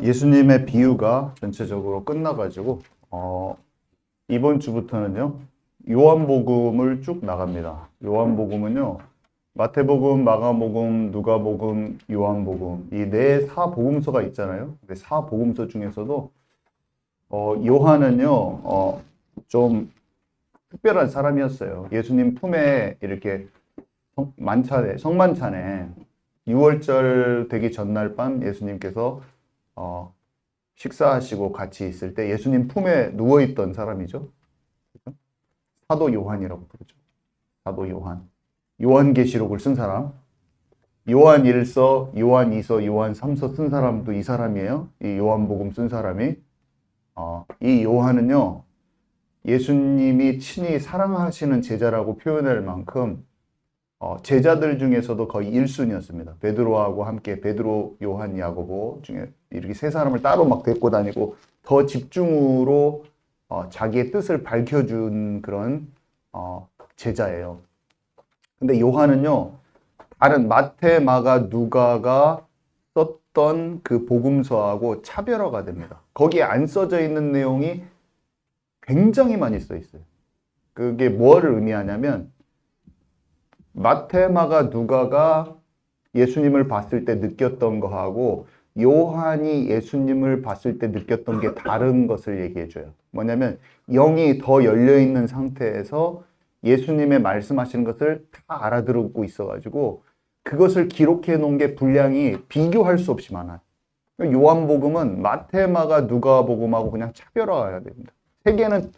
예수님의 비유가 전체적으로 끝나가지고, 이번 주부터는요, 요한복음을 쭉 나갑니다. 요한복음은요, 마태복음, 마가복음, 누가복음, 요한복음, 이 네 사복음서가 있잖아요. 그 사복음서 중에서도, 요한은요, 좀 특별한 사람이었어요. 예수님 품에 이렇게 성만찬에 6월절 되기 전날 밤 예수님께서 어, 식사하시고 같이 있을 때 예수님 품에 누워있던 사람이죠. 사도 요한이라고 부르죠. 사도 요한. 요한계시록을 쓴 사람. 요한 1서, 요한 2서, 요한 3서 쓴 사람도 이 사람이에요. 이 요한복음 쓴 사람이. 이 요한은요, 예수님이 친히 사랑하시는 제자라고 표현할 만큼 제자들 중에서도 거의 1순위였습니다. 베드로하고 함께 베드로, 요한, 야고보 중에 이렇게 세 사람을 따로 막 데리고 다니고 더 집중으로 자기의 뜻을 밝혀준 그런 제자예요. 근데 요한은요, 다른 마태, 마가, 누가가 썼던 그 복음서하고 차별화가 됩니다. 거기에 안 써져 있는 내용이 굉장히 많이 써 있어요. 그게 뭐를 의미하냐면 마태, 마가, 누가가 예수님을 봤을 때 느꼈던 거하고 요한이 예수님을 봤을 때 느꼈던 게 다른 것을 얘기해 줘요. 뭐냐면 영이 더 열려 있는 상태에서 예수님의 말씀하시는 것을 다 알아들고 있어가지고 그것을 기록해 놓은 게 분량이 비교할 수 없이 많아요. 요한복음은 마태, 마가, 누가복음하고 그냥 차별화해야 됩니다. 세 개는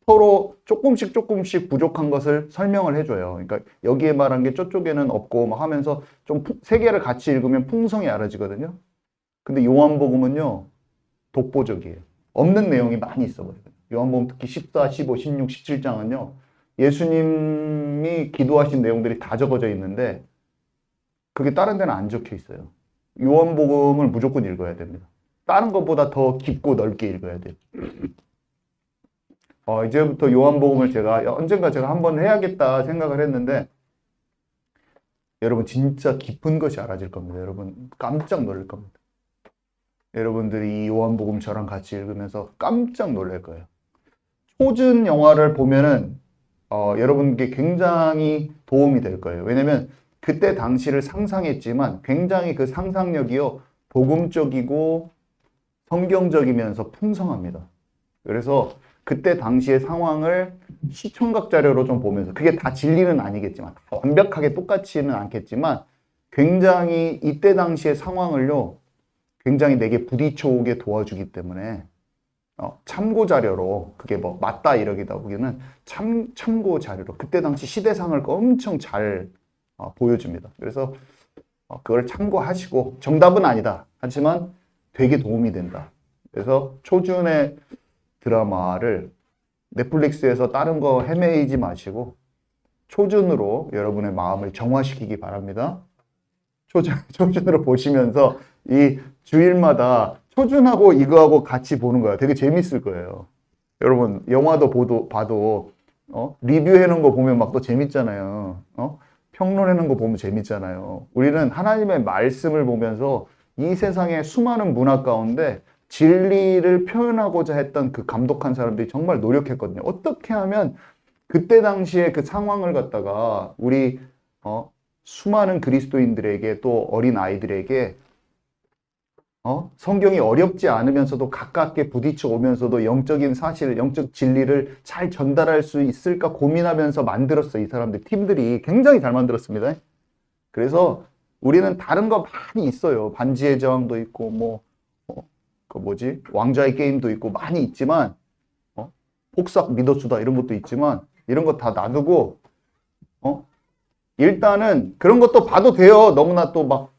서로 조금씩 부족한 것을 설명을 해줘요. 그러니까 여기에 말한 게 저쪽에는 없고 막 하면서 좀 세 개를 같이 읽으면 풍성이 알아지거든요. 근데 요한복음은요, 독보적이에요. 없는 내용이 많이 있어버려요. 요한복음 특히 14, 15, 16, 17장은요, 예수님이 기도하신 내용들이 다 적어져 있는데 그게 다른 데는 안 적혀 있어요. 요한복음을 무조건 읽어야 됩니다. 다른 것보다 더 깊고 넓게 읽어야 돼요. 이제부터 요한복음을 제가 언젠가 제가 한번 해야겠다 생각을 했는데 여러분 진짜 깊은 것이 알아질 겁니다. 여러분 깜짝 놀랄 겁니다. 여러분들이 이 요한복음 저랑 같이 읽으면서 깜짝 놀랄 거예요. 초전 영화를 보면은 여러분께 굉장히 도움이 될 거예요. 왜냐면 그때 당시를 상상했지만 굉장히 그 상상력이요 복음적이고 성경적이면서 풍성합니다. 그래서 그때 당시의 상황을 시청각 자료로 좀 보면서 그게 다 진리는 아니겠지만 다 완벽하게 똑같지는 않겠지만 굉장히 이때 당시의 상황을요 굉장히 내게 부딪혀 오게 도와주기 때문에 참고 자료로 그게 뭐 맞다 이러기다 보기는 참고 자료로 그때 당시 시대상을 엄청 잘 보여줍니다. 그래서 그걸 참고하시고 정답은 아니다 하지만 되게 도움이 된다. 그래서 초준의 드라마를 넷플릭스에서 다른 거 헤매이지 마시고 초준으로 여러분의 마음을 정화시키기 바랍니다. 초준으로 보시면서 이 주일마다 초준하고 이거하고 같이 보는 거야. 되게 재밌을 거예요. 여러분 영화도 봐도 리뷰해 놓은 거 보면 막 또 재밌잖아요. 평론해 놓은 거 보면 재밌잖아요. 우리는 하나님의 말씀을 보면서 이 세상의 수많은 문화 가운데 진리를 표현하고자 했던 그 감독한 사람들이 정말 노력했거든요. 어떻게 하면 그때 당시에 그 상황을 갖다가 우리 수많은 그리스도인들에게 또 어린 아이들에게 성경이 어렵지 않으면서도 가깝게 부딪혀 오면서도 영적인 사실, 영적 진리를 잘 전달할 수 있을까 고민하면서 만들었어. 이 사람들 팀들이 굉장히 잘 만들었습니다. 그래서 우리는 다른 거 많이 있어요. 반지의 제왕도 있고 뭐 그 뭐지? 왕좌의 게임도 있고 많이 있지만 폭삭 미더수다 이런 것도 있지만 이런 거 다 놔두고 일단은 그런 것도 봐도 돼요. 너무나 또 막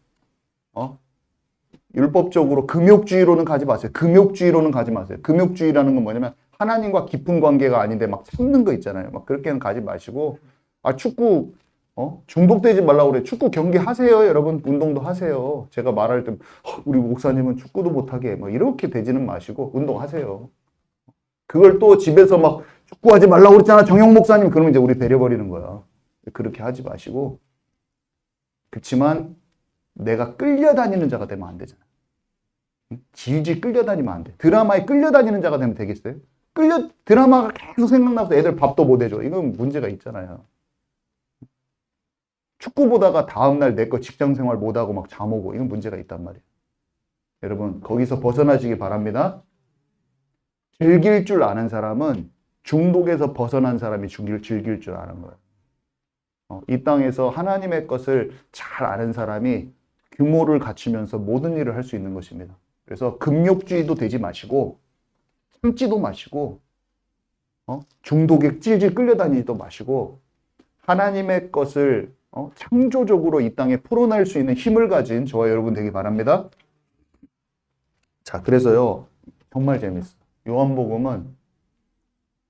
율법적으로 금욕주의로는 가지 마세요. 금욕주의로는 가지 마세요. 금욕주의라는 건 뭐냐면 하나님과 깊은 관계가 아닌데 막 참는 거 있잖아요. 막 그렇게는 가지 마시고 축구 중독되지 말라고 그래. 축구 경기 하세요. 여러분 운동도 하세요. 제가 말할 때 우리 목사님은 축구도 못하게 뭐 이렇게 되지는 마시고 운동하세요. 그걸 또 집에서 막 축구하지 말라고 그랬잖아. 정영 목사님 그러면 이제 우리 배려버리는 거야. 그렇게 하지 마시고 그렇지만 내가 끌려다니는 자가 되면 안 되잖아. 질질 끌려다니면 안 돼. 드라마에 끌려다니는 자가 되면 되겠어요? 드라마가 계속 생각나서 애들 밥도 못 해줘. 이건 문제가 있잖아요. 축구 보다가 다음날 내 거 직장 생활 못하고 막 잠 오고, 이건 문제가 있단 말이에요. 여러분, 거기서 벗어나시기 바랍니다. 즐길 줄 아는 사람은 중독에서 벗어난 사람이 즐길 줄 아는 거예요. 이 땅에서 하나님의 것을 잘 아는 사람이 규모를 갖추면서 모든 일을 할 수 있는 것입니다. 그래서 금욕주의도 되지 마시고, 참지도 마시고, 중독에 찔찔 끌려다니지도 마시고, 하나님의 것을 창조적으로 이 땅에 풀어낼 수 있는 힘을 가진 저와 여러분 되기 바랍니다. 자, 그래서요, 정말 재밌어요. 요한복음은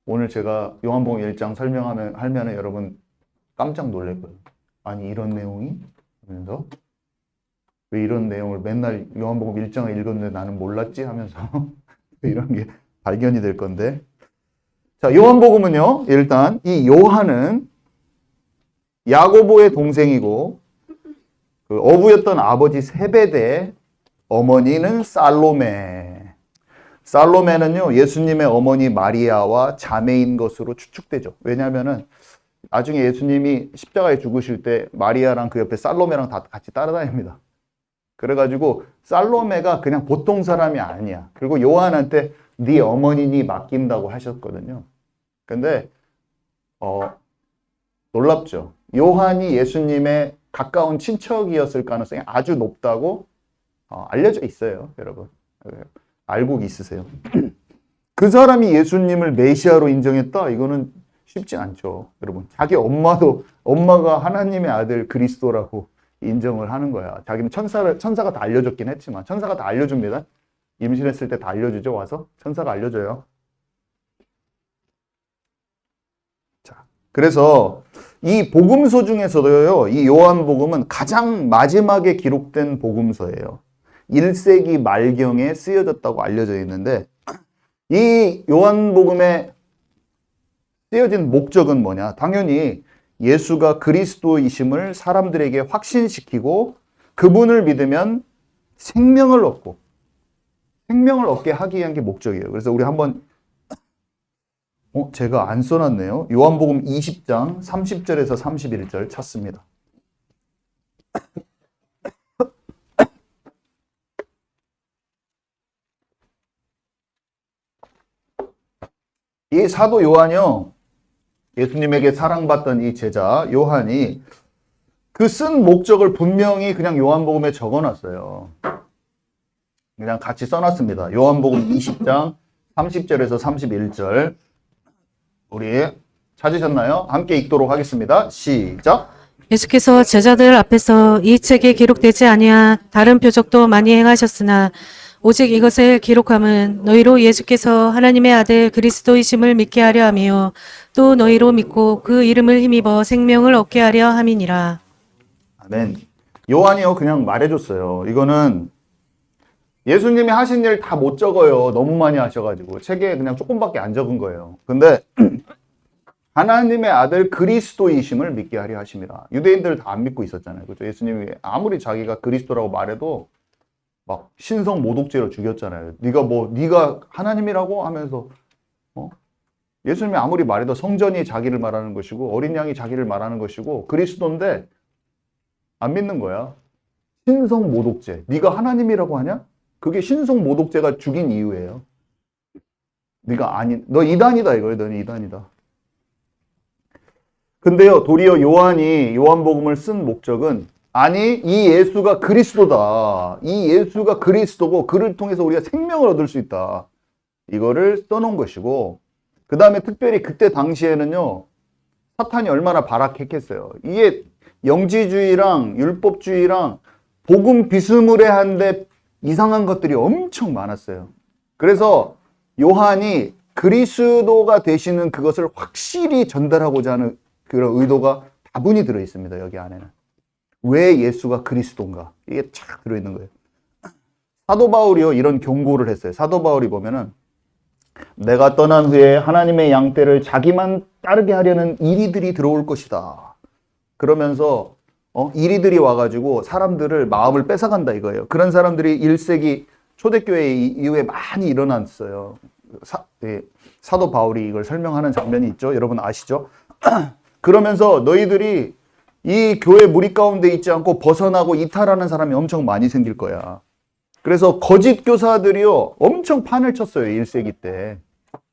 오늘 제가 요한복음 1장 하면은 여러분 깜짝 놀랄 거예요. 아니, 이런 내용이? 하면서 왜 이런 내용을 맨날 요한복음 1장을 읽었는데 나는 몰랐지? 하면서 이런 게 발견이 될 건데. 자, 요한복음은요, 일단 이 요한은 야고보의 동생이고 그 어부였던 아버지 세베대, 어머니는 살로메. 살로메는요, 예수님의 어머니 마리아와 자매인 것으로 추측되죠. 왜냐하면은 나중에 예수님이 십자가에 죽으실 때 마리아랑 그 옆에 살로메랑 다 같이 따라다닙니다. 그래가지고 살로메가 그냥 보통 사람이 아니야. 그리고 요한한테 네 어머니니 맡긴다고 하셨거든요. 근데 놀랍죠. 요한이 예수님의 가까운 친척이었을 가능성이 아주 높다고 알려져 있어요, 여러분. 알고 있으세요? 그 사람이 예수님을 메시아로 인정했다? 이거는 쉽지 않죠, 여러분. 자기 엄마가 하나님의 아들 그리스도라고 인정을 하는 거야. 자기는 천사가 다 알려줬긴 했지만, 천사가 다 알려줍니다. 임신했을 때 다 알려주죠, 와서. 천사가 알려줘요. 자, 그래서 이 복음서 중에서도요, 이 요한복음은 가장 마지막에 기록된 복음서예요. 1세기 말경에 쓰여졌다고 알려져 있는데, 이 요한복음에 쓰여진 목적은 뭐냐? 당연히 예수가 그리스도이심을 사람들에게 확신시키고 그분을 믿으면 생명을 얻게 하기 위한 게 목적이에요. 그래서 우리 한번 제가 안 써놨네요. 요한복음 20장 30절에서 31절 찾습니다. 이 사도 요한이요, 예수님에게 사랑받던 이 제자 요한이 그 쓴 목적을 분명히 그냥 요한복음에 적어놨어요. 그냥 같이 써놨습니다. 요한복음 20장 30절에서 31절 우리 찾으셨나요? 함께 읽도록 하겠습니다. 시작. 예수께서 제자들 앞에서 이 책에 기록되지 아니한 다른 표적도 많이 행하셨으나 오직 이것을 기록함은 너희로 예수께서 하나님의 아들 그리스도이심을 믿게 하려 하며 또 너희로 믿고 그 이름을 힘입어 생명을 얻게 하려 함이니라. 아멘. 요한이요, 그냥 말해줬어요. 이거는 예수님이 하신 일 다 못 적어요. 너무 많이 하셔가지고 책에 그냥 조금밖에 안 적은 거예요. 근데 하나님의 아들 그리스도이심을 믿게 하려 하심이라. 유대인들 다 안 믿고 있었잖아요. 그렇죠? 예수님이 아무리 자기가 그리스도라고 말해도 막 신성 모독죄로 죽였잖아요. 네가 하나님이라고 하면서 예수님이 아무리 말해도 성전이 자기를 말하는 것이고 어린 양이 자기를 말하는 것이고 그리스도인데 안 믿는 거야. 신성 모독죄. 네가 하나님이라고 하냐? 그게 신성 모독죄가 죽인 이유예요. 너 이단이다 이거예요. 너는 이단이다. 근데요, 도리어 요한이 요한복음을 쓴 목적은 아니, 이 예수가 그리스도다. 이 예수가 그리스도고 그를 통해서 우리가 생명을 얻을 수 있다. 이거를 써놓은 것이고, 그 다음에 특별히 그때 당시에는요, 사탄이 얼마나 발악했겠어요. 이게 영지주의랑 율법주의랑 복음 비스무리한데 이상한 것들이 엄청 많았어요. 그래서 요한이 그리스도가 되시는 그것을 확실히 전달하고자 하는 그런 의도가 다분히 들어있습니다. 여기 안에는. 왜 예수가 그리스도인가? 이게 쫙 들어있는 거예요. 사도 바울이요, 이런 경고를 했어요. 사도 바울이 보면은 내가 떠난 후에 하나님의 양떼를 자기만 따르게 하려는 이리들이 들어올 것이다. 그러면서 이리들이 와가지고 사람들을 마음을 뺏어간다 이거예요. 그런 사람들이 1세기 초대교회 이후에 많이 일어났어요. 사도 바울이 이걸 설명하는 장면이 있죠. 여러분 아시죠? 그러면서 너희들이 이 교회 무리 가운데 있지 않고 벗어나고 이탈하는 사람이 엄청 많이 생길 거야. 그래서 거짓 교사들이요 엄청 판을 쳤어요. 1세기 때,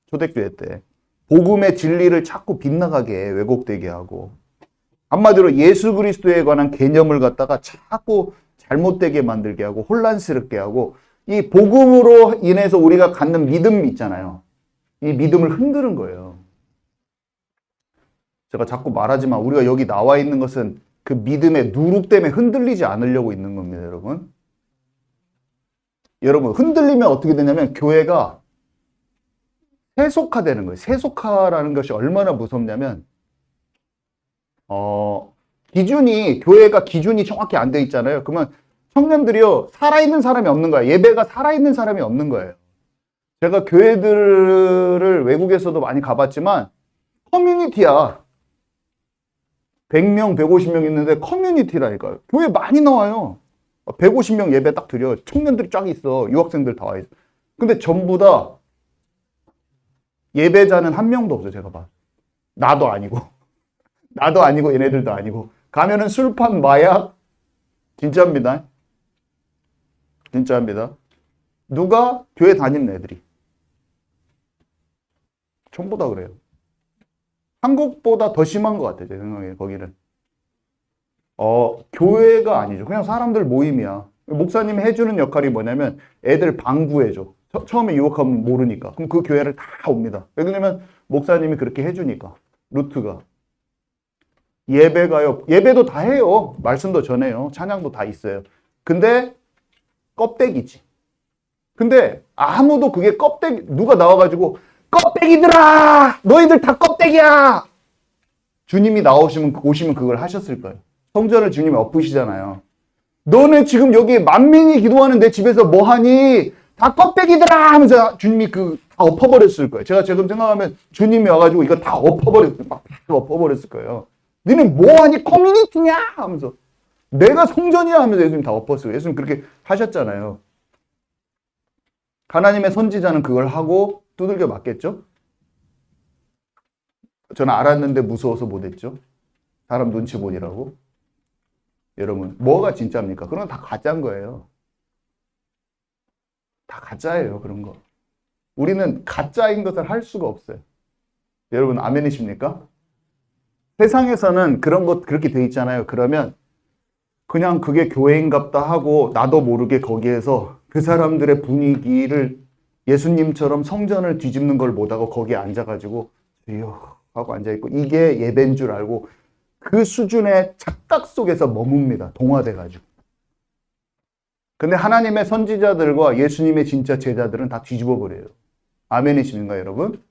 초대교회 때. 복음의 진리를 자꾸 빗나가게 왜곡되게 하고, 한마디로 예수 그리스도에 관한 개념을 갖다가 자꾸 잘못되게 만들게 하고 혼란스럽게 하고, 이 복음으로 인해서 우리가 갖는 믿음 있잖아요. 이 믿음을 흔드는 거예요. 제가 자꾸 말하지만 우리가 여기 나와 있는 것은 그 믿음의 누룩 때문에 흔들리지 않으려고 있는 겁니다, 여러분. 여러분, 흔들리면 어떻게 되냐면 교회가 세속화되는 거예요. 세속화라는 것이 얼마나 무섭냐면, 교회가 기준이 정확히 안 돼 있잖아요. 그러면 청년들이요, 살아있는 사람이 없는 거야. 예배가 살아있는 사람이 없는 거예요. 제가 교회들을 외국에서도 많이 가봤지만, 커뮤니티야. 100명, 150명 있는데 커뮤니티라니까요. 교회 많이 나와요. 150명 예배 딱 드려. 청년들이 쫙 있어. 유학생들 다 와 있어. 근데 전부 다 예배자는 한 명도 없어요, 제가 봐. 나도 아니고. 나도 아니고 얘네들도 아니고. 가면은 술판, 마약. 진짜입니다. 진짜입니다. 누가 교회 다니는 애들이. 전부 다 그래요. 한국보다 더 심한 것 같아요, 제 생각에, 거기는. 교회가 아니죠. 그냥 사람들 모임이야. 목사님이 해주는 역할이 뭐냐면 애들 방구해줘. 처음에 유혹하면 모르니까. 그럼 그 교회를 다 옵니다. 왜냐면 목사님이 그렇게 해주니까. 루트가. 예배가요. 예배도 다 해요. 말씀도 전해요. 찬양도 다 있어요. 근데 껍데기지. 근데 아무도 그게 누가 나와가지고 껍데기들아! 너희들 다 껍데기야! 주님이 오시면 그걸 하셨을 거예요. 성전을 주님이 엎으시잖아요. 너네 지금 여기 만민이 기도하는 내 집에서 뭐하니? 다 껍데기들아! 하면서 주님이 다 엎어버렸을 거예요. 제가 지금 생각하면 주님이 와가지고 이거 다 엎어버렸을 거예요. 너네 뭐하니? 커뮤니티냐? 하면서. 내가 성전이야 하면서 예수님 다 엎었어요. 예수님 그렇게 하셨잖아요. 하나님의 선지자는 그걸 하고 두들겨 맞겠죠? 저는 알았는데 무서워서 못했죠. 사람 눈치 보니라고. 여러분, 뭐가 진짜입니까? 그런 건 다 가짜인 거예요. 다 가짜예요, 그런 거. 우리는 가짜인 것을 할 수가 없어요. 여러분, 아멘이십니까? 세상에서는 그런 것 그렇게 돼 있잖아요. 그러면 그냥 그게 교회인갑다 하고 나도 모르게 거기에서 그 사람들의 분위기를 예수님처럼 성전을 뒤집는 걸 못하고 거기에 앉아가지고 주여 하고 앉아있고 이게 예배인 줄 알고 그 수준의 착각 속에서 머뭅니다. 동화돼가지고. 근데 하나님의 선지자들과 예수님의 진짜 제자들은 다 뒤집어 버려요. 아멘이십니까, 여러분?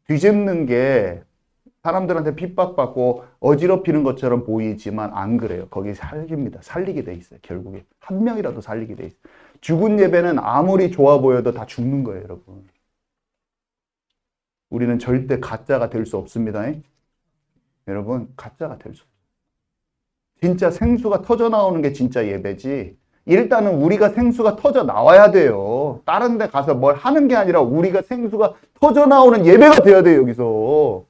뒤집는 게 사람들한테 핍박받고 어지럽히는 것처럼 보이지만 안 그래요. 거기 살리게 돼 있어요. 결국에 한 명이라도 살리게 돼 있어요. 죽은 예배는 아무리 좋아 보여도 다 죽는 거예요, 여러분. 우리는 절대 가짜가 될 수 없습니다. 여러분, 가짜가 될 수 없어요. 진짜 생수가 터져 나오는 게 진짜 예배지. 일단은 우리가 생수가 터져 나와야 돼요. 다른 데 가서 뭘 하는 게 아니라 우리가 생수가 터져 나오는 예배가 돼야 돼요, 여기서.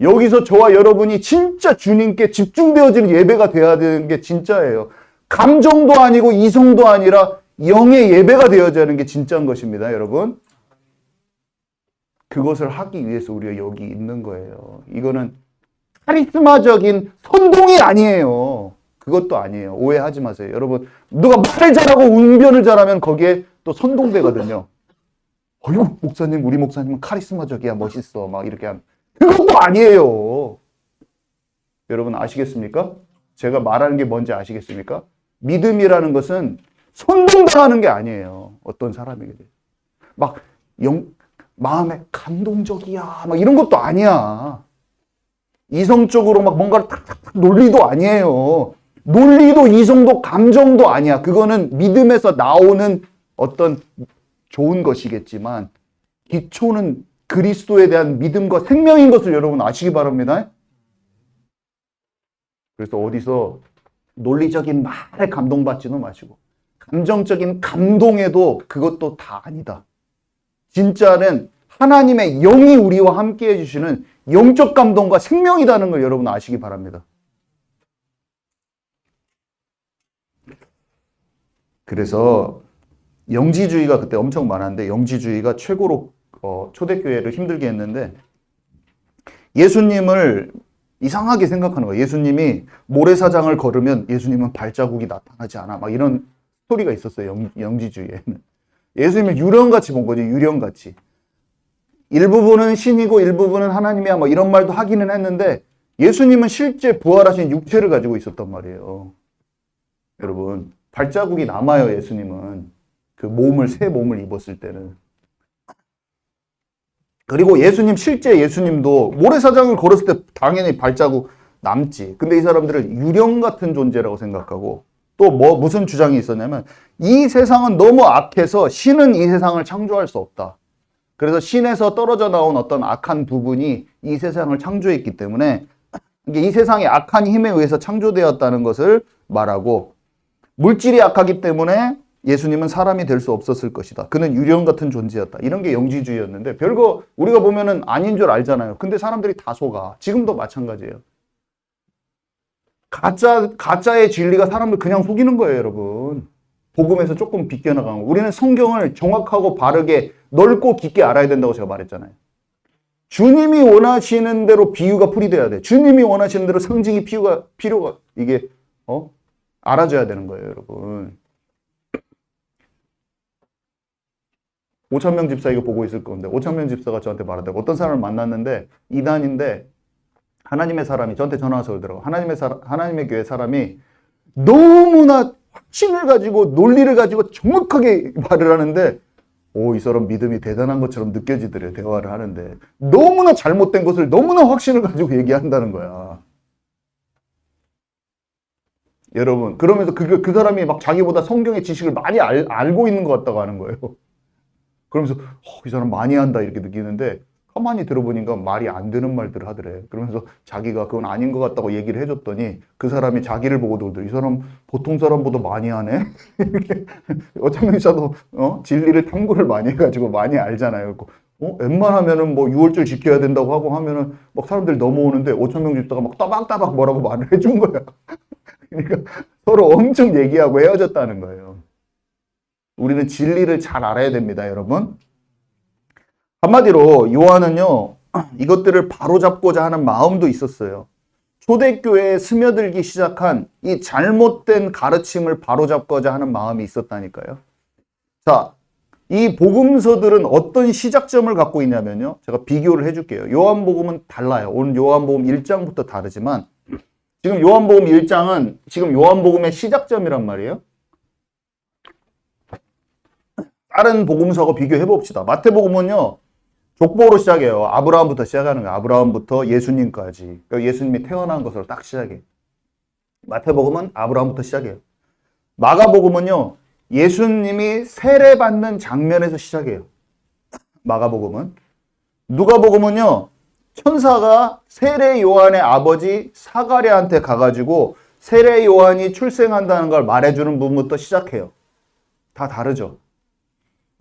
여기서 저와 여러분이 진짜 주님께 집중되어지는 예배가 돼야 되는 게 진짜예요. 감정도 아니고 이성도 아니라 영의 예배가 되어야 하는 게 진짜인 것입니다, 여러분. 그것을 하기 위해서 우리가 여기 있는 거예요. 이거는 카리스마적인 선동이 아니에요. 그것도 아니에요. 오해하지 마세요. 여러분, 누가 말을 잘하고 운변을 잘하면 거기에 또 선동되거든요. 어휴, 목사님, 우리 목사님은 카리스마적이야, 멋있어. 막 이렇게 하면. 그것도 아니에요. 여러분 아시겠습니까? 제가 말하는 게 뭔지 아시겠습니까? 믿음이라는 것은 선동당하는 게 아니에요. 어떤 사람에게. 막 마음에 감동적이야. 막 이런 것도 아니야. 이성적으로 막 뭔가를 탁탁탁 논리도 아니에요. 논리도 이성도 감정도 아니야. 그거는 믿음에서 나오는 어떤 좋은 것이겠지만 기초는 그리스도에 대한 믿음과 생명인 것을 여러분 아시기 바랍니다. 그래서 어디서 논리적인 말에 감동받지도 마시고 감정적인 감동에도 그것도 다 아니다. 진짜는 하나님의 영이 우리와 함께 해주시는 영적 감동과 생명이라는 걸 여러분 아시기 바랍니다. 그래서 영지주의가 그때 엄청 많았는데 영지주의가 최고로 초대교회를 힘들게 했는데 예수님을 이상하게 생각하는 거예요. 예수님이 모래사장을 걸으면 예수님은 발자국이 나타나지 않아. 막 이런 스토리가 있었어요. 영지주의에는. 예수님을 유령같이 본 거죠. 유령같이. 일부분은 신이고 일부분은 하나님이야. 뭐 이런 말도 하기는 했는데 예수님은 실제 부활하신 육체를 가지고 있었단 말이에요. 여러분 발자국이 남아요. 예수님은. 그 몸을 새 몸을 입었을 때는. 그리고 예수님 실제 예수님도 모래사장을 걸었을 때 당연히 발자국 남지. 근데 이 사람들은 유령 같은 존재라고 생각하고 또 무슨 주장이 있었냐면 이 세상은 너무 악해서 신은 이 세상을 창조할 수 없다. 그래서 신에서 떨어져 나온 어떤 악한 부분이 이 세상을 창조했기 때문에 이 세상의 악한 힘에 의해서 창조되었다는 것을 말하고 물질이 악하기 때문에 예수님은 사람이 될 수 없었을 것이다. 그는 유령 같은 존재였다. 이런 게 영지주의였는데 별거 우리가 보면은 아닌 줄 알잖아요. 근데 사람들이 다 속아. 지금도 마찬가지예요. 가짜의 진리가 사람들 그냥 속이는 거예요, 여러분. 복음에서 조금 비껴나간 거. 우리는 성경을 정확하고 바르게 넓고 깊게 알아야 된다고 제가 말했잖아요. 주님이 원하시는 대로 비유가 풀이돼야 돼. 주님이 원하시는 대로 상징이 필요가 이게 알아줘야 되는 거예요, 여러분. 5,000명 집사 이거 보고 있을 건데 5,000명 집사가 저한테 말하더라고. 어떤 사람을 만났는데 이단인데 하나님의 사람이 저한테 전화 와서 그러더라고. 하나님의 교회 사람이 너무나 확신을 가지고 논리를 가지고 정확하게 말을 하는데 이 사람 믿음이 대단한 것처럼 느껴지더래요. 대화를 하는데 너무나 잘못된 것을 너무나 확신을 가지고 얘기한다는 거야. 여러분 그러면서 그 사람이 막 자기보다 성경의 지식을 많이 알고 있는 것 같다고 하는 거예요. 그러면서 이 사람 많이 한다 이렇게 느끼는데 가만히 들어보니까 말이 안 되는 말들을 하더래. 그러면서 자기가 그건 아닌 것 같다고 얘기를 해줬더니 그 사람이 자기를 보고 놀더래. 이 사람 보통 사람보다 많이 하네? 어쩌면 이사도 진리를 탐구를 많이 해가지고 많이 알잖아요. 웬만하면은 뭐 6월절 지켜야 된다고 하고 하면은 막 사람들이 넘어오는데 5,000명 집사가 막 따박따박 뭐라고 말을 해준 거야. 그러니까 서로 엄청 얘기하고 헤어졌다는 거예요. 우리는 진리를 잘 알아야 됩니다, 여러분. 한마디로 요한은요, 이것들을 바로잡고자 하는 마음도 있었어요. 초대교회에 스며들기 시작한 이 잘못된 가르침을 바로잡고자 하는 마음이 있었다니까요. 자, 이 복음서들은 어떤 시작점을 갖고 있냐면요. 제가 비교를 해줄게요. 요한복음은 달라요. 오늘 요한복음 1장부터 다르지만 지금 요한복음 1장은 지금 요한복음의 시작점이란 말이에요. 다른 복음서하고 비교해 봅시다. 마태복음은요. 족보로 시작해요. 아브라함부터 시작하는 거예요. 아브라함부터 예수님까지. 그러니까 예수님이 태어난 것으로 딱 시작해요. 마태복음은 아브라함부터 시작해요. 마가복음은요. 예수님이 세례받는 장면에서 시작해요. 마가복음은. 누가복음은요. 천사가 세례 요한의 아버지 사가랴한테 가가지고 세례 요한이 출생한다는 걸 말해주는 부분부터 시작해요. 다 다르죠.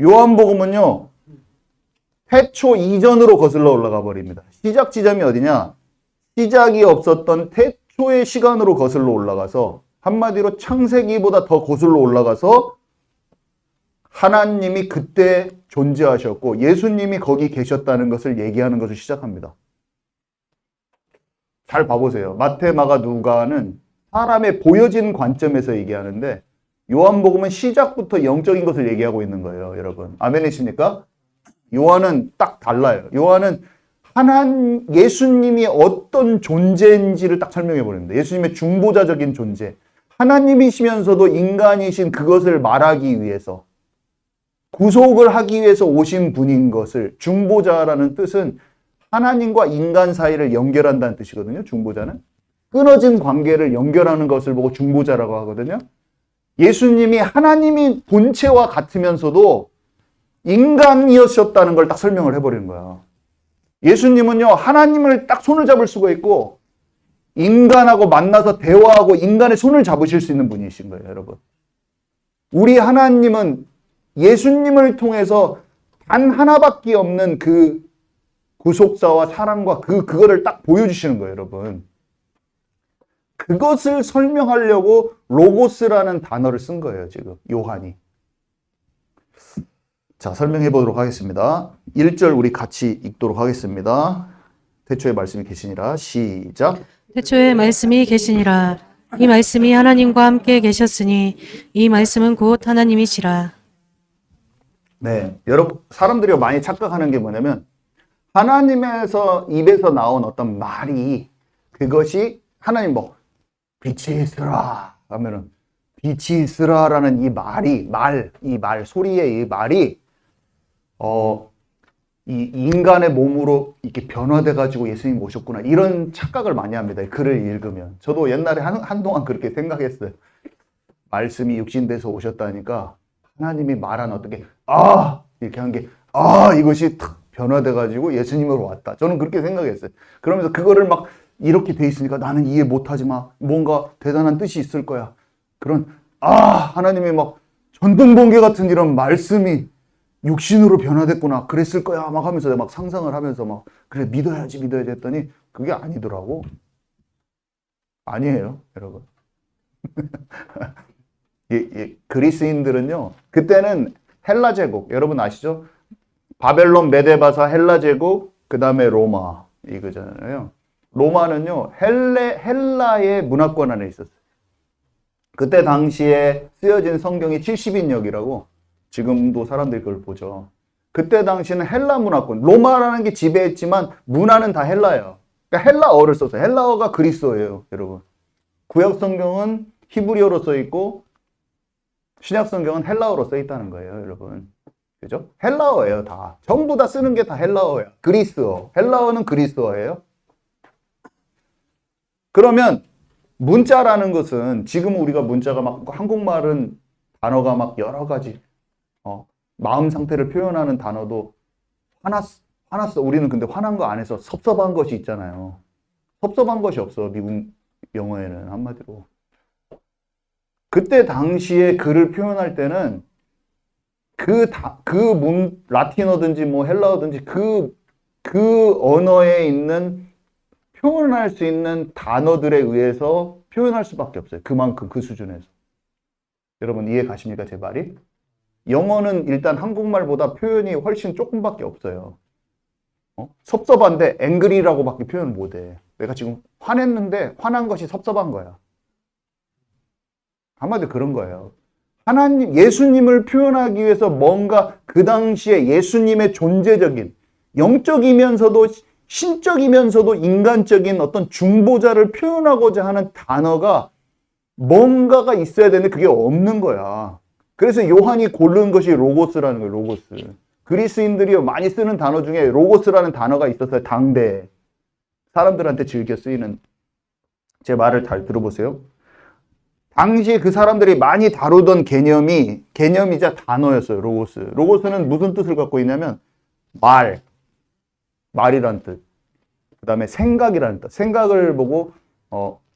요한복음은요. 태초 이전으로 거슬러 올라가 버립니다. 시작 지점이 어디냐? 시작이 없었던 태초의 시간으로 거슬러 올라가서 한마디로 창세기보다 더 거슬러 올라가서 하나님이 그때 존재하셨고 예수님이 거기 계셨다는 것을 얘기하는 것을 시작합니다. 잘 봐보세요. 마태, 마가, 누가는 사람의 보여진 관점에서 얘기하는데 요한복음은 시작부터 영적인 것을 얘기하고 있는 거예요, 여러분. 아멘이십니까? 요한은 딱 달라요. 요한은 예수님이 어떤 존재인지를 딱 설명해 버립니다. 예수님의 중보자적인 존재. 하나님이시면서도 인간이신 그것을 말하기 위해서 구속을 하기 위해서 오신 분인 것을 중보자라는 뜻은 하나님과 인간 사이를 연결한다는 뜻이거든요. 중보자는. 끊어진 관계를 연결하는 것을 보고 중보자라고 하거든요. 예수님이 하나님이 본체와 같으면서도 인간이었다는 걸 딱 설명을 해버리는 거야. 예수님은요, 하나님을 딱 손을 잡을 수가 있고, 인간하고 만나서 대화하고 인간의 손을 잡으실 수 있는 분이신 거예요, 여러분. 우리 하나님은 예수님을 통해서 단 하나밖에 없는 그 구속사와 사랑과 그거를 딱 보여주시는 거예요, 여러분. 그것을 설명하려고 로고스라는 단어를 쓴 거예요, 지금 요한이. 자, 설명해 보도록 하겠습니다. 1절 우리 같이 읽도록 하겠습니다. 태초에 말씀이 계시니라. 시작. 태초에 말씀이 계시니라. 이 말씀이 하나님과 함께 계셨으니 이 말씀은 곧 하나님이시라. 네, 여러분 사람들이 많이 착각하는 게 뭐냐면 하나님에서 입에서 나온 어떤 말이 그것이 하나님 뭐 빛이 있으라 하면은 빛이 있으라라는 이 말이 이 말 소리의 이 말이 이 인간의 몸으로 이렇게 변화돼 가지고 예수님 오셨구나 이런 착각을 많이 합니다. 글을 읽으면 저도 옛날에 한동안 그렇게 생각했어요. 말씀이 육신돼서 오셨다니까 하나님이 말한 어떻게 이렇게 한 게 이것이 탁 변화돼 가지고 예수님으로 왔다. 저는 그렇게 생각했어요. 그러면서 그거를 막 이렇게 돼 있으니까 나는 이해 못하지만 뭔가 대단한 뜻이 있을 거야. 그런 하나님이 막 전동번개 같은 이런 말씀이 육신으로 변화됐구나. 그랬을 거야. 막 하면서 막 상상을 하면서 막 그래 믿어야지 했더니 그게 아니더라고. 아니에요, 여러분. 그리스인들은요. 그때는 헬라 제국 여러분 아시죠? 바벨론, 메데바사, 헬라 제국, 그 다음에 로마 이거잖아요. 로마는요 헬라의 문화권 안에 있었어요. 그때 당시에 쓰여진 성경이 70인역이라고 지금도 사람들이 그걸 보죠. 그때 당시는 헬라 문화권, 로마라는 게 지배했지만 문화는 다 헬라예요. 그러니까 헬라어를 썼어요. 헬라어가 그리스어예요, 여러분. 구약 성경은 히브리어로 써 있고 신약 성경은 헬라어로 써 있다는 거예요, 여러분. 그죠? 헬라어예요, 다. 전부 다 쓰는 게 다 헬라어예요. 그리스어. 헬라어는 그리스어예요. 그러면 문자라는 것은 지금 우리가 문자가 막 한국말은 단어가 막 여러 가지 마음 상태를 표현하는 단어도 화났어. 우리는 근데 화난 거 안에서 섭섭한 것이 있잖아요. 섭섭한 것이 없어. 미국 영어에는 한마디로. 그때 당시에 글을 표현할 때는 라틴어든지 뭐 헬라어든지 그 언어에 있는 표현할 수 있는 단어들에 의해서 표현할 수밖에 없어요. 그만큼 그 수준에서. 여러분 이해 가십니까, 제 말이? 영어는 일단 한국말보다 표현이 훨씬 조금밖에 없어요. 섭섭한데 angry라고밖에 표현 못해. 내가 지금 화냈는데 화난 것이 섭섭한 거야. 한마디로 그런 거예요. 하나님, 예수님을 표현하기 위해서 뭔가 그 당시에 예수님의 존재적인, 영적이면서도 신적이면서도 인간적인 어떤 중보자를 표현하고자 하는 단어가 뭔가가 있어야 되는데 그게 없는 거야. 그래서 요한이 고른 것이 로고스라는 거예요, 로고스. 그리스인들이 많이 쓰는 단어 중에 로고스라는 단어가 있었어요, 당대에. 사람들한테 즐겨 쓰이는. 제 말을 잘 들어보세요. 당시 그 사람들이 많이 다루던 개념이자 단어였어요, 로고스. 로고스는 무슨 뜻을 갖고 있냐면, 말이란 뜻. 그 다음에 생각이라는 뜻. 생각을 보고,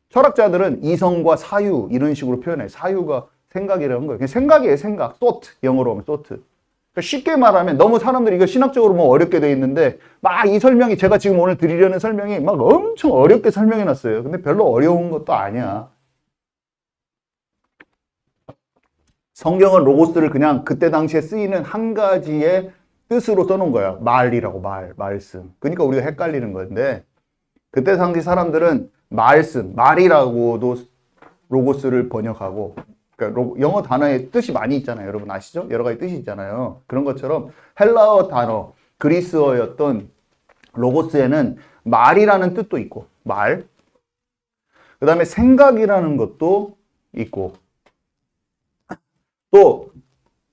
철학자들은 이성과 사유, 이런 식으로 표현해요. 사유가 생각이라는 거예요. 그냥 생각이에요, 생각. thought. 영어로 하면 thought. 그러니까 쉽게 말하면 너무 사람들이 이거 신학적으로 뭐 어렵게 돼 있는데, 막 이 설명이, 제가 지금 오늘 드리려는 설명이 막 엄청 어렵게 설명해 놨어요. 근데 별로 어려운 것도 아니야. 성경은 로고스를 그냥 그때 당시에 쓰이는 한 가지의 뜻으로 써놓은 거야. 말이라고, 말씀. 그러니까 우리가 헷갈리는 건데, 그때 당시 사람들은 말이라고도 로고스를 번역하고, 그러니까 영어 단어의 뜻이 많이 있잖아요. 여러분 아시죠? 여러 가지 뜻이 있잖아요. 그런 것처럼 헬라어 단어, 그리스어였던 로고스에는 말이라는 뜻도 있고, 그 다음에 생각이라는 것도 있고, 또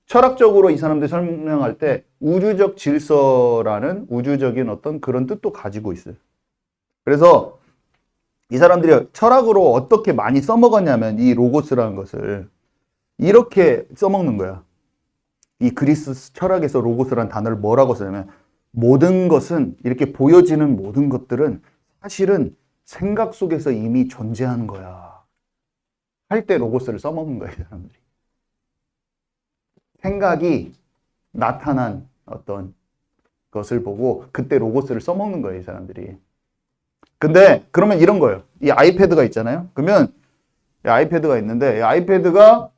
철학적으로 이 사람들이 설명할 때 우주적 질서라는 우주적인 어떤 그런 뜻도 가지고 있어요. 그래서 이 사람들이 철학으로 어떻게 많이 써먹었냐면 이 로고스라는 것을 이렇게 써먹는 거야. 이 그리스 철학에서 로고스라는 단어를 뭐라고 쓰냐면 모든 것은, 이렇게 보여지는 모든 것들은 사실은 생각 속에서 이미 존재하는 거야. 할 때 로고스를 써먹는 거야, 이 사람들이. 생각이 나타난 어떤 것을 보고 그때 로고스를 써먹는 거예요, 이 사람들이. 근데 그러면 이런 거예요. 이 아이패드가 있잖아요. 그러면 이 아이패드가 있는데 이 아이패드가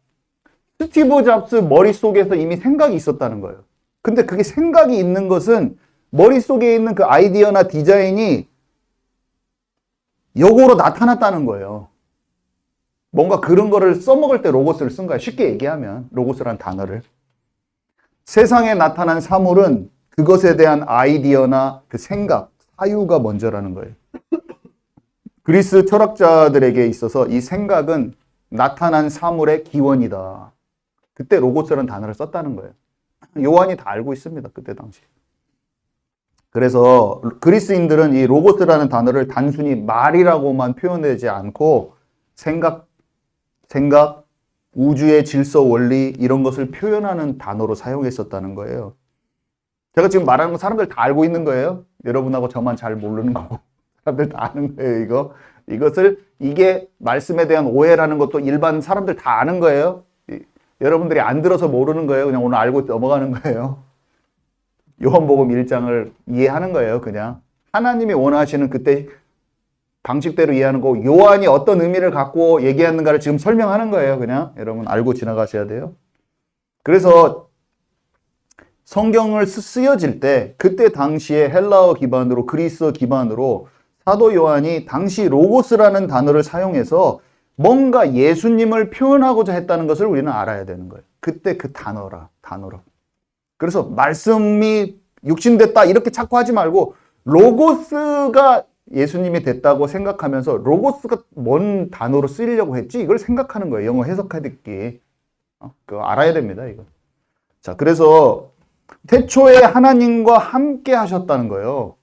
스티브 잡스 머릿속에서 이미 생각이 있었다는 거예요. 근데 그게 생각이 있는 것은 머릿속에 있는 그 아이디어나 디자인이 역으로 나타났다는 거예요. 뭔가 그런 거를 써먹을 때 로고스를 쓴 거예요. 쉽게 얘기하면 로고스란 단어를. 세상에 나타난 사물은 그것에 대한 아이디어나 그 생각, 사유가 먼저라는 거예요. 그리스 철학자들에게 있어서 이 생각은 나타난 사물의 기원이다. 그때 로고스라는 단어를 썼다는 거예요. 요한이 다 알고 있습니다. 그때 당시. 그래서 그리스인들은 이 로고스라는 단어를 단순히 말이라고만 표현하지 않고 생각, 우주의 질서, 원리 이런 것을 표현하는 단어로 사용했었다는 거예요. 제가 지금 말하는 거 사람들 다 알고 있는 거예요. 여러분하고 저만 잘 모르는 거고. 사람들 다 아는 거예요, 이거. 이게 말씀에 대한 오해라는 것도 일반 사람들 다 아는 거예요. 여러분들이 안 들어서 모르는 거예요. 그냥 오늘 알고 넘어가는 거예요. 요한복음 1장을 이해하는 거예요, 그냥. 하나님이 원하시는 그때 방식대로 이해하는 거고, 요한이 어떤 의미를 갖고 얘기하는가를 지금 설명하는 거예요, 그냥. 여러분 알고 지나가셔야 돼요. 그래서 성경을 쓰여질 때, 그때 당시에 헬라어 기반으로, 그리스어 기반으로 사도 요한이 당시 로고스라는 단어를 사용해서 뭔가 예수님을 표현하고자 했다는 것을 우리는 알아야 되는 거예요. 그때 그 단어로. 그래서 말씀이 육신됐다 이렇게 자꾸 하지 말고 로고스가 예수님이 됐다고 생각하면서 로고스가 뭔 단어로 쓰이려고 했지? 이걸 생각하는 거예요. 영어 해석하듯이. 그거 알아야 됩니다, 이거. 자, 그래서 태초에 하나님과 함께 하셨다는 거예요.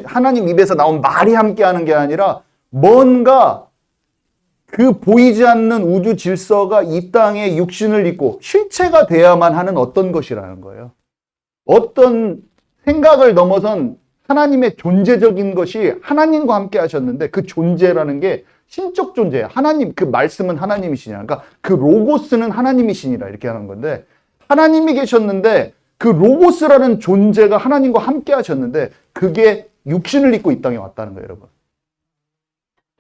하나님 입에서 나온 말이 함께 하는 게 아니라 뭔가 그 보이지 않는 우주 질서가 이 땅에 육신을 입고 실체가 돼야만 하는 어떤 것이라는 거예요. 어떤 생각을 넘어선 하나님의 존재적인 것이 하나님과 함께 하셨는데 그 존재라는 게 신적 존재예요. 하나님, 그 말씀은 하나님이시냐. 그러니까 그 로고스는 하나님이시니라 이렇게 하는 건데 하나님이 계셨는데 그 로고스라는 존재가 하나님과 함께 하셨는데 그게 육신을 입고 이 땅에 왔다는 거예요, 여러분.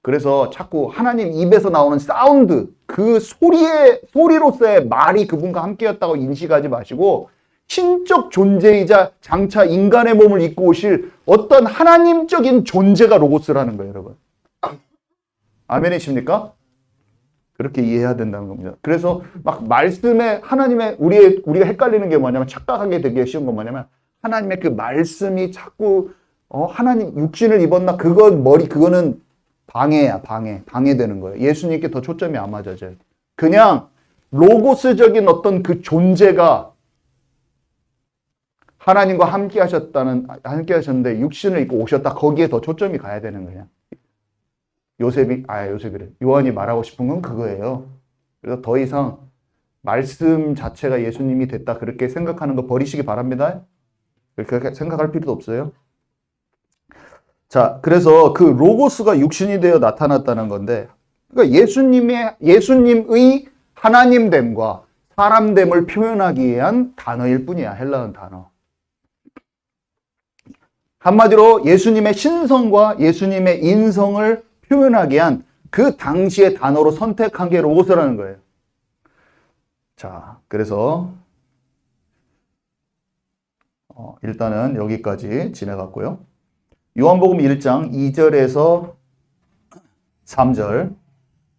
그래서 자꾸 하나님 입에서 나오는 사운드, 그 소리로서의 말이 그분과 함께였다고 인식하지 마시고 신적 존재이자 장차 인간의 몸을 입고 오실 어떤 하나님적인 존재가 로고스라는 거예요, 여러분. 아멘이십니까? 그렇게 이해해야 된다는 겁니다. 그래서 막 말씀에 하나님의 우리가 헷갈리는 게 뭐냐면 착각하게 되기 쉬운 건 뭐냐면 하나님의 그 말씀이 자꾸 하나님 육신을 입었나 그거는 방해야, 방해되는 거예요. 예수님께 더 초점이 안 맞아져요. 그냥 로고스적인 어떤 그 존재가 하나님과 함께 하셨는데 육신을 입고 오셨다. 거기에 더 초점이 가야 되는 거예요. 요셉이래. 요한이 말하고 싶은 건 그거예요. 그래서 더 이상 말씀 자체가 예수님이 됐다. 그렇게 생각하는 거 버리시기 바랍니다. 그렇게 생각할 필요도 없어요. 자, 그래서 그 로고스가 육신이 되어 나타났다는 건데, 그러니까 예수님의 하나님됨과 사람됨을 표현하기 위한 단어일 뿐이야, 헬라어 단어. 한마디로 예수님의 신성과 예수님의 인성을 표현하기 위한 그 당시의 단어로 선택한 게 로고스라는 거예요. 자, 그래서 일단은 여기까지 지나갔고요. 요한복음 1장 2절에서 3절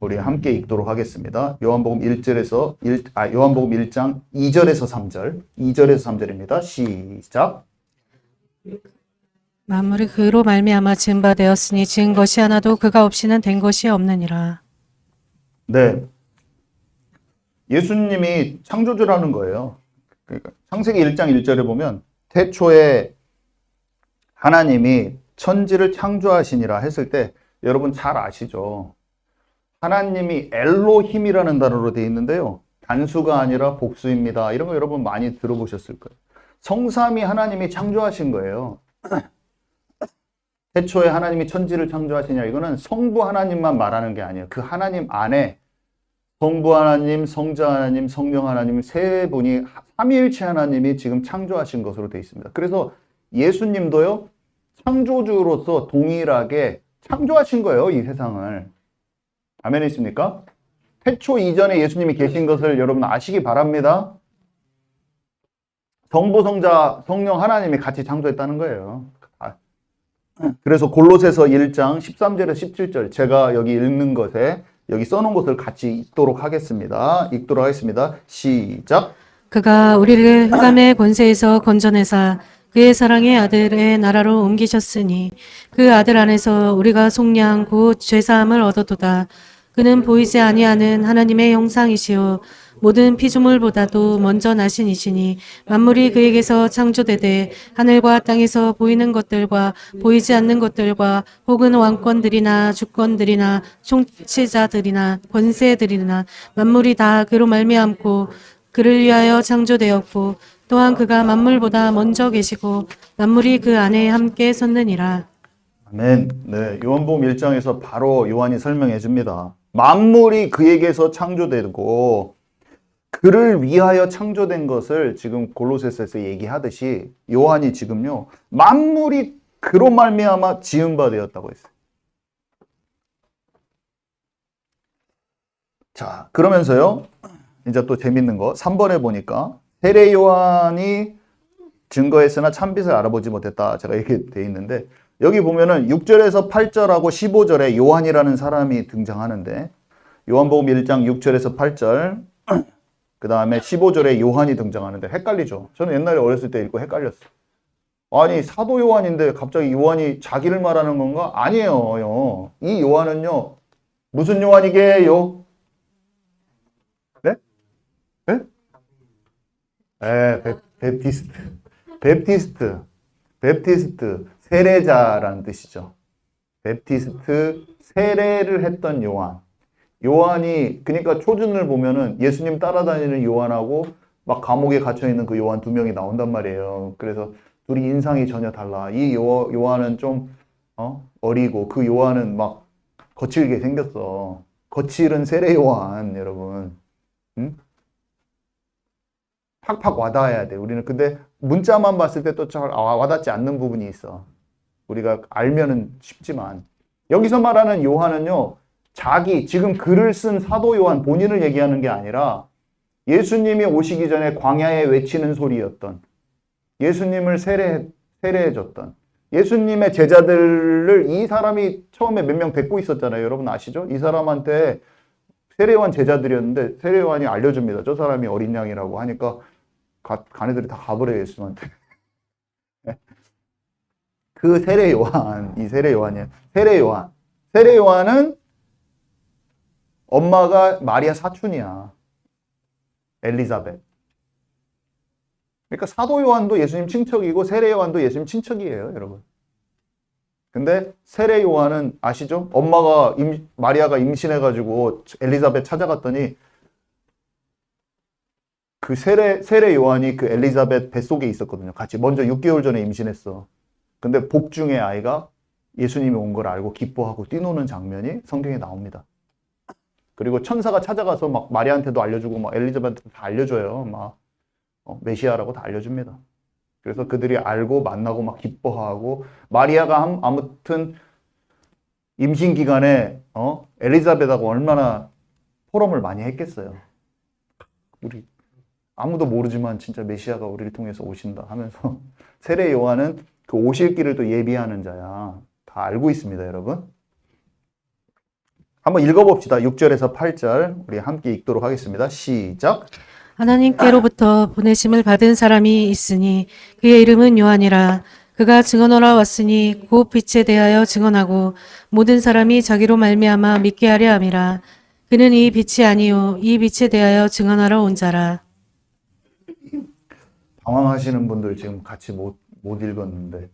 우리 함께 읽도록 하겠습니다. 요한복음 1장 2절에서 3절. 2절에서 3절입니다. 시작. 만물이 그로 말미암아 지은 바 되었으니 지은 것이 하나도 그가 없이는 된 것이 없느니라. 네. 예수님이 창조주라는 거예요. 그러니까 창세기 1장 1절에 보면 태초에 하나님이 천지를 창조하시니라 했을 때 여러분 잘 아시죠? 하나님이 엘로힘이라는 단어로 되어 있는데요. 단수가 아니라 복수입니다. 이런 거 여러분 많이 들어보셨을 거예요. 성삼위 하나님이 창조하신 거예요. 태초에 하나님이 천지를 창조하시냐 이거는 성부 하나님만 말하는 게 아니에요. 그 하나님 안에 성부 하나님, 성자 하나님, 성령 하나님 세 분이 삼위일체 하나님이 지금 창조하신 것으로 되어 있습니다. 그래서 예수님도요, 창조주로서 동일하게 창조하신 거예요, 이 세상을. 아멘 있습니까? 태초 이전에 예수님이 계신 것을 여러분 아시기 바랍니다. 성부, 성자, 성령 하나님이 같이 창조했다는 거예요. 그래서 골로새서 1장 13절에서 17절 제가 여기 읽는 것에 여기 써놓은 것을 같이 읽도록 하겠습니다. 시작. 그가 우리를 흑암의 권세에서 건져내사 그의 사랑의 아들의 나라로 옮기셨으니 그 아들 안에서 우리가 속량 곧 죄사함을 얻었도다. 그는 보이지 아니하는 하나님의 형상이시요 모든 피조물보다도 먼저 나신 이시니 만물이 그에게서 창조되되 하늘과 땅에서 보이는 것들과 보이지 않는 것들과 혹은 왕권들이나 주권들이나 총치자들이나 권세들이나 만물이 다 그로 말미암고 그를 위하여 창조되었고 또한 그가 만물보다 먼저 계시고 만물이 그 안에 함께 섰느니라. 아멘. 네, 요한복음 1장에서 바로 요한이 설명해 줍니다. 만물이 그에게서 창조되고 그를 위하여 창조된 것을 지금 골로새서에서 얘기하듯이 요한이 지금요, 만물이 그로 말미암아 지은 바 되었다고 했어요. 자, 그러면서요, 이제 또 재밌는 거 3번에 보니까 세례 요한이 증거했으나 참빛을 알아보지 못했다. 제가 이렇게 돼 있는데 여기 보면은 6절에서 8절하고 15절에 요한이라는 사람이 등장하는데 요한복음 1장 6절에서 8절 그 다음에 15절에 요한이 등장하는데 헷갈리죠. 저는 옛날에 어렸을 때 읽고 헷갈렸어요. 아니 사도 요한인데 갑자기 요한이 자기를 말하는 건가? 아니에요. 이 요한은요 무슨 요한이게요? 네? 네? 베프티스트 세례자라는 뜻이죠. 베프티스트 세례를 했던 요한이 그러니까 초준을 보면은 예수님 따라다니는 요한하고 막 감옥에 갇혀 있는 그 요한 두 명이 나온단 말이에요. 그래서 둘이 인상이 전혀 달라. 이 요한은 좀 어리고 그 요한은 막 거칠게 생겼어. 거칠은 세례 요한 여러분. 응? 팍팍 와닿아야 돼. 우리는 근데 문자만 봤을 때 또 잘 와닿지 않는 부분이 있어. 우리가 알면은 쉽지만 여기서 말하는 요한은요. 지금 글을 쓴 사도 요한 본인을 얘기하는 게 아니라 예수님이 오시기 전에 광야에 외치는 소리였던 예수님을 세례해줬던 예수님의 제자들을 이 사람이 처음에 몇 명 데리고 있었잖아요. 여러분 아시죠? 이 사람한테 세례요한 제자들이었는데 세례요한이 알려줍니다. 저 사람이 어린 양이라고 하니까 가네들이 다 가버려요. 예수님한테. 그 세례요한, 이 세례요한이에요. 세례요한은 엄마가 마리아 사촌이야. 엘리사벳. 그러니까 사도 요한도 예수님 친척이고 세례 요한도 예수님 친척이에요, 여러분. 근데 세례 요한은 아시죠? 마리아가 임신해가지고 엘리사벳 찾아갔더니 그 세례 요한이 그 엘리사벳 뱃속에 있었거든요. 같이 먼저 6개월 전에 임신했어. 근데 복중의 아이가 예수님이 온 걸 알고 기뻐하고 뛰노는 장면이 성경에 나옵니다. 그리고 천사가 찾아가서 막 마리아한테도 알려주고 막 엘리자벳한테도 다 알려줘요. 막 메시아라고 다 알려줍니다. 그래서 그들이 알고 만나고 막 기뻐하고 마리아가 아무튼 임신 기간에 엘리자벳하고 얼마나 포럼을 많이 했겠어요. 우리 아무도 모르지만 진짜 메시아가 우리를 통해서 오신다 하면서 세례 요한은 그 오실 길을 또 예비하는 자야. 다 알고 있습니다, 여러분. 한번 읽어봅시다. 6절에서 8절 우리 함께 읽도록 하겠습니다. 시작. 하나님께로부터 보내심을 받은 사람이 있으니 그의 이름은 요한이라. 그가 증언하러 왔으니 곧 빛에 대하여 증언하고 모든 사람이 자기로 말미암아 믿게 하려 함이라. 그는 이 빛이 아니요 이 빛에 대하여 증언하러 온 자라. 당황하시는 분들 지금 같이 못 읽었는데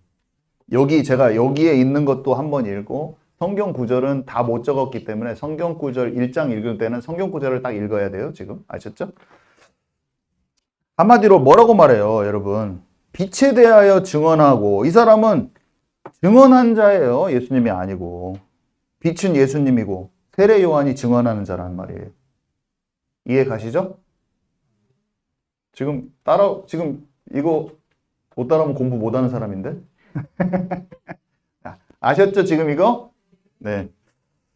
제가 여기에 있는 것도 한번 읽고 성경 구절은 다 못 적었기 때문에 성경 구절 1장 읽을 때는 성경 구절을 딱 읽어야 돼요. 지금 아셨죠? 한마디로 뭐라고 말해요, 여러분? 빛에 대하여 증언하고 이 사람은 증언한 자예요. 예수님이 아니고 빛은 예수님이고 세례 요한이 증언하는 자란 말이에요. 이해 가시죠? 지금 이거 못 따라하면 공부 못하는 사람인데? 아셨죠? 지금 이거? 네.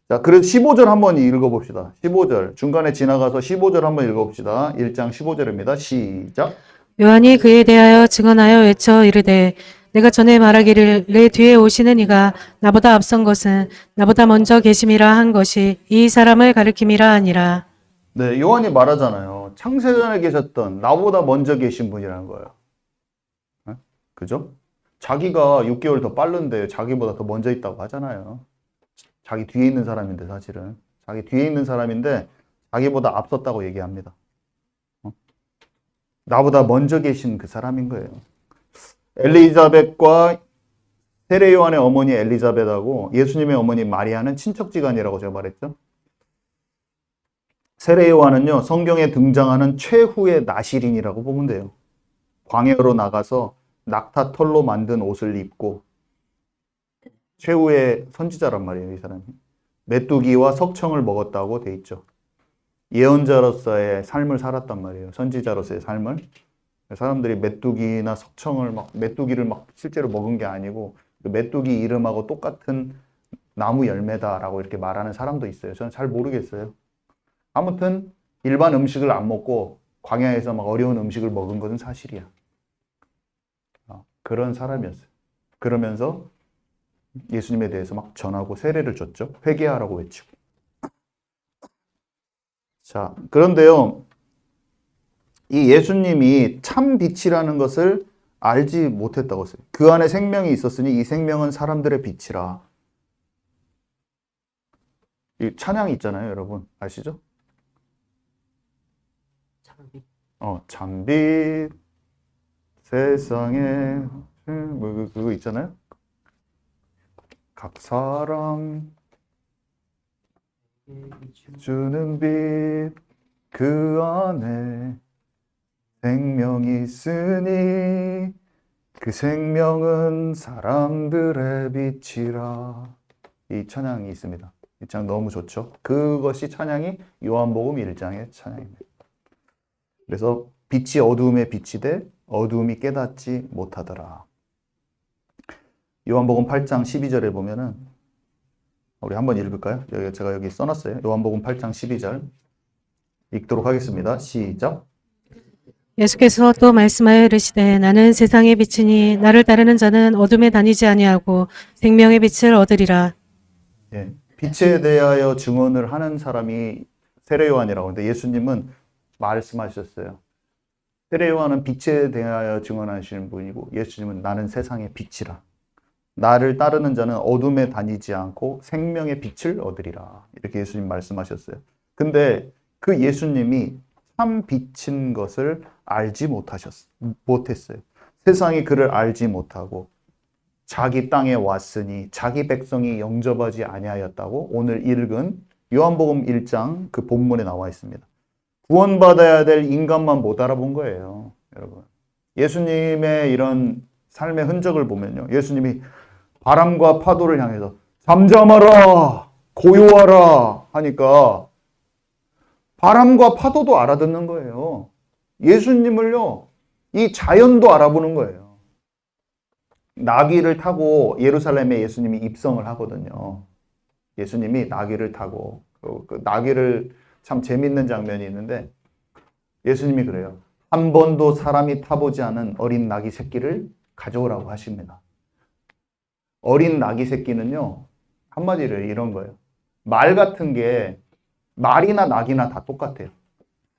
자, 그래서 15절 한번 읽어봅시다. 15절. 중간에 지나가서 15절 한번 읽어봅시다. 1장 15절입니다. 시작. 요한이 그에 대하여 증언하여 외쳐 이르되 내가 전에 말하기를 내 뒤에 오시는 이가 나보다 앞선 것은 나보다 먼저 계심이라 한 것이 이 사람을 가리킴이라 하니라. 네, 요한이 말하잖아요. 창세전에 계셨던 나보다 먼저 계신 분이라는 거예요. 네? 그죠? 자기가 6개월 더 빠른데 자기보다 더 먼저 있다고 하잖아요. 자기 뒤에 있는 사람인데 사실은. 자기 뒤에 있는 사람인데 자기보다 앞섰다고 얘기합니다. 나보다 먼저 계신 그 사람인 거예요. 엘리자벳과 세례 요한의 어머니 엘리자벳하고 예수님의 어머니 마리아는 친척지간이라고 제가 말했죠. 세례 요한은요, 성경에 등장하는 최후의 나시린이라고 보면 돼요. 광야로 나가서 낙타 털로 만든 옷을 입고 최후의 선지자란 말이에요, 이 사람이. 메뚜기와 석청을 먹었다고 돼 있죠. 예언자로서의 삶을 살았단 말이에요. 선지자로서의 삶을. 사람들이 메뚜기나 석청을 메뚜기를 실제로 먹은 게 아니고 그 메뚜기 이름하고 똑같은 나무 열매다라고 이렇게 말하는 사람도 있어요. 저는 잘 모르겠어요. 아무튼 일반 음식을 안 먹고 광야에서 어려운 음식을 먹은 것은 사실이야. 그런 사람이었어요. 그러면서 예수님에 대해서 전하고 세례를 줬죠. 회개하라고 외치고. 자, 그런데요, 이 예수님이 참 빛이라는 것을 알지 못했다고 했어요. 그 안에 생명이 있었으니 이 생명은 사람들의 빛이라. 이 찬양이 있잖아요, 여러분. 아시죠? 참빛 세상에 그거 있잖아요. 각 사람 주는 빛 그 안에 생명이 있으니 그 생명은 사람들의 빛이라. 이 찬양이 있습니다. 이 찬양 너무 좋죠. 그것이 찬양이 요한복음 1장의 찬양입니다. 그래서 빛이 어두움에 비치되 어두움이 깨닫지 못하더라. 요한복음 8장 12절에 보면은 우리 한번 읽을까요? 제가 여기 써놨어요. 요한복음 8장 12절 읽도록 하겠습니다. 시작. 예수께서 또 말씀하여 이르시되 나는 세상의 빛이니 나를 따르는 자는 어둠에 다니지 아니하고 생명의 빛을 얻으리라. 예, 빛에 대하여 증언을 하는 사람이 세례 요한이라고 하는데 예수님은 말씀하셨어요. 세례 요한은 빛에 대하여 증언하시는 분이고 예수님은 나는 세상의 빛이라. 나를 따르는 자는 어둠에 다니지 않고 생명의 빛을 얻으리라. 이렇게 예수님 말씀하셨어요. 근데 그 예수님이 참 빛인 것을 알지 못했어요. 세상이 그를 알지 못하고 자기 땅에 왔으니 자기 백성이 영접하지 아니하였다고 오늘 읽은 요한복음 1장 그 본문에 나와 있습니다. 구원받아야 될 인간만 못 알아본 거예요, 여러분. 예수님의 이런 삶의 흔적을 보면요. 예수님이 바람과 파도를 향해서 잠잠하라, 고요하라 하니까 바람과 파도도 알아듣는 거예요. 예수님을요, 이 자연도 알아보는 거예요. 나귀를 타고 예루살렘에 예수님이 입성을 하거든요. 예수님이 나귀를 타고 그 나귀를 참 재밌는 장면이 있는데 예수님이 그래요. 한 번도 사람이 타보지 않은 어린 나귀 새끼를 가져오라고 하십니다. 어린 나귀 새끼는요, 한마디로 이런 거예요. 말 같은 게 말이나 나귀나 다 똑같아요.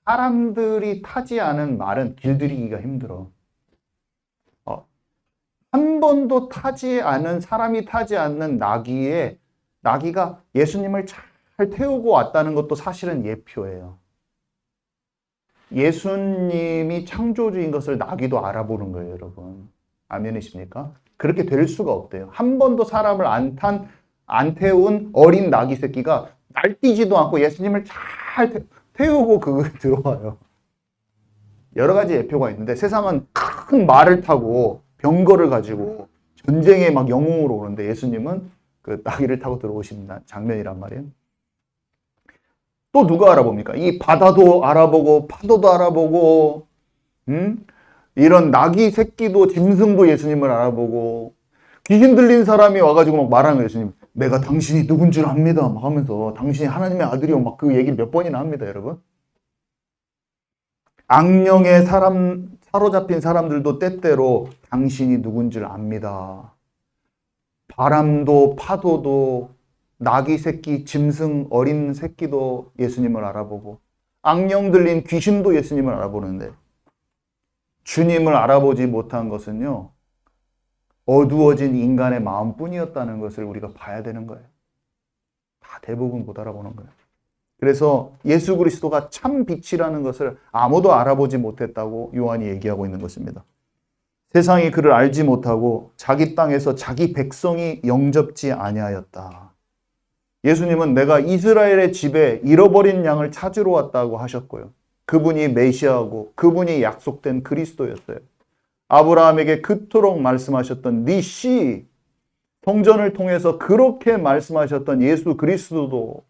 사람들이 타지 않은 말은 길들이기가 힘들어. 한 번도 타지 않은 사람이 타지 않는 나귀가 예수님을 잘 태우고 왔다는 것도 사실은 예표예요. 예수님이 창조주인 것을 나귀도 알아보는 거예요, 여러분. 아멘이십니까? 그렇게 될 수가 없대요. 한 번도 사람을 안 태운 어린 나귀 새끼가 날뛰지도 않고 예수님을 잘 태우고 들어와요. 여러 가지 예표가 있는데 세상은 큰 말을 타고 병거를 가지고 전쟁에 영웅으로 오는데 예수님은 그 나귀를 타고 들어오신 장면이란 말이에요. 또 누가 알아봅니까? 이 바다도 알아보고 파도도 알아보고 이런 나귀 새끼도 짐승도 예수님을 알아보고 귀신 들린 사람이 와가지고 막 말하는 거예요. 예수님, 내가 당신이 누군 줄 압니다. 막 하면서 당신이 하나님의 아들이요. 막 그 얘기 몇 번이나 합니다, 여러분. 악령에 사로잡힌 사람들도 때때로 당신이 누군 줄 압니다. 바람도 파도도 나귀 새끼, 짐승, 어린 새끼도 예수님을 알아보고 악령 들린 귀신도 예수님을 알아보는데 주님을 알아보지 못한 것은요, 어두워진 인간의 마음뿐이었다는 것을 우리가 봐야 되는 거예요. 다 대부분 못 알아보는 거예요. 그래서 예수 그리스도가 참 빛이라는 것을 아무도 알아보지 못했다고 요한이 얘기하고 있는 것입니다. 세상이 그를 알지 못하고 자기 땅에서 자기 백성이 영접지 아니하였다. 예수님은 내가 이스라엘의 집에 잃어버린 양을 찾으러 왔다고 하셨고요. 그분이 메시아고 그분이 약속된 그리스도였어요. 아브라함에게 그토록 말씀하셨던 네 씨, 성전을 통해서 그렇게 말씀하셨던 예수 그리스도도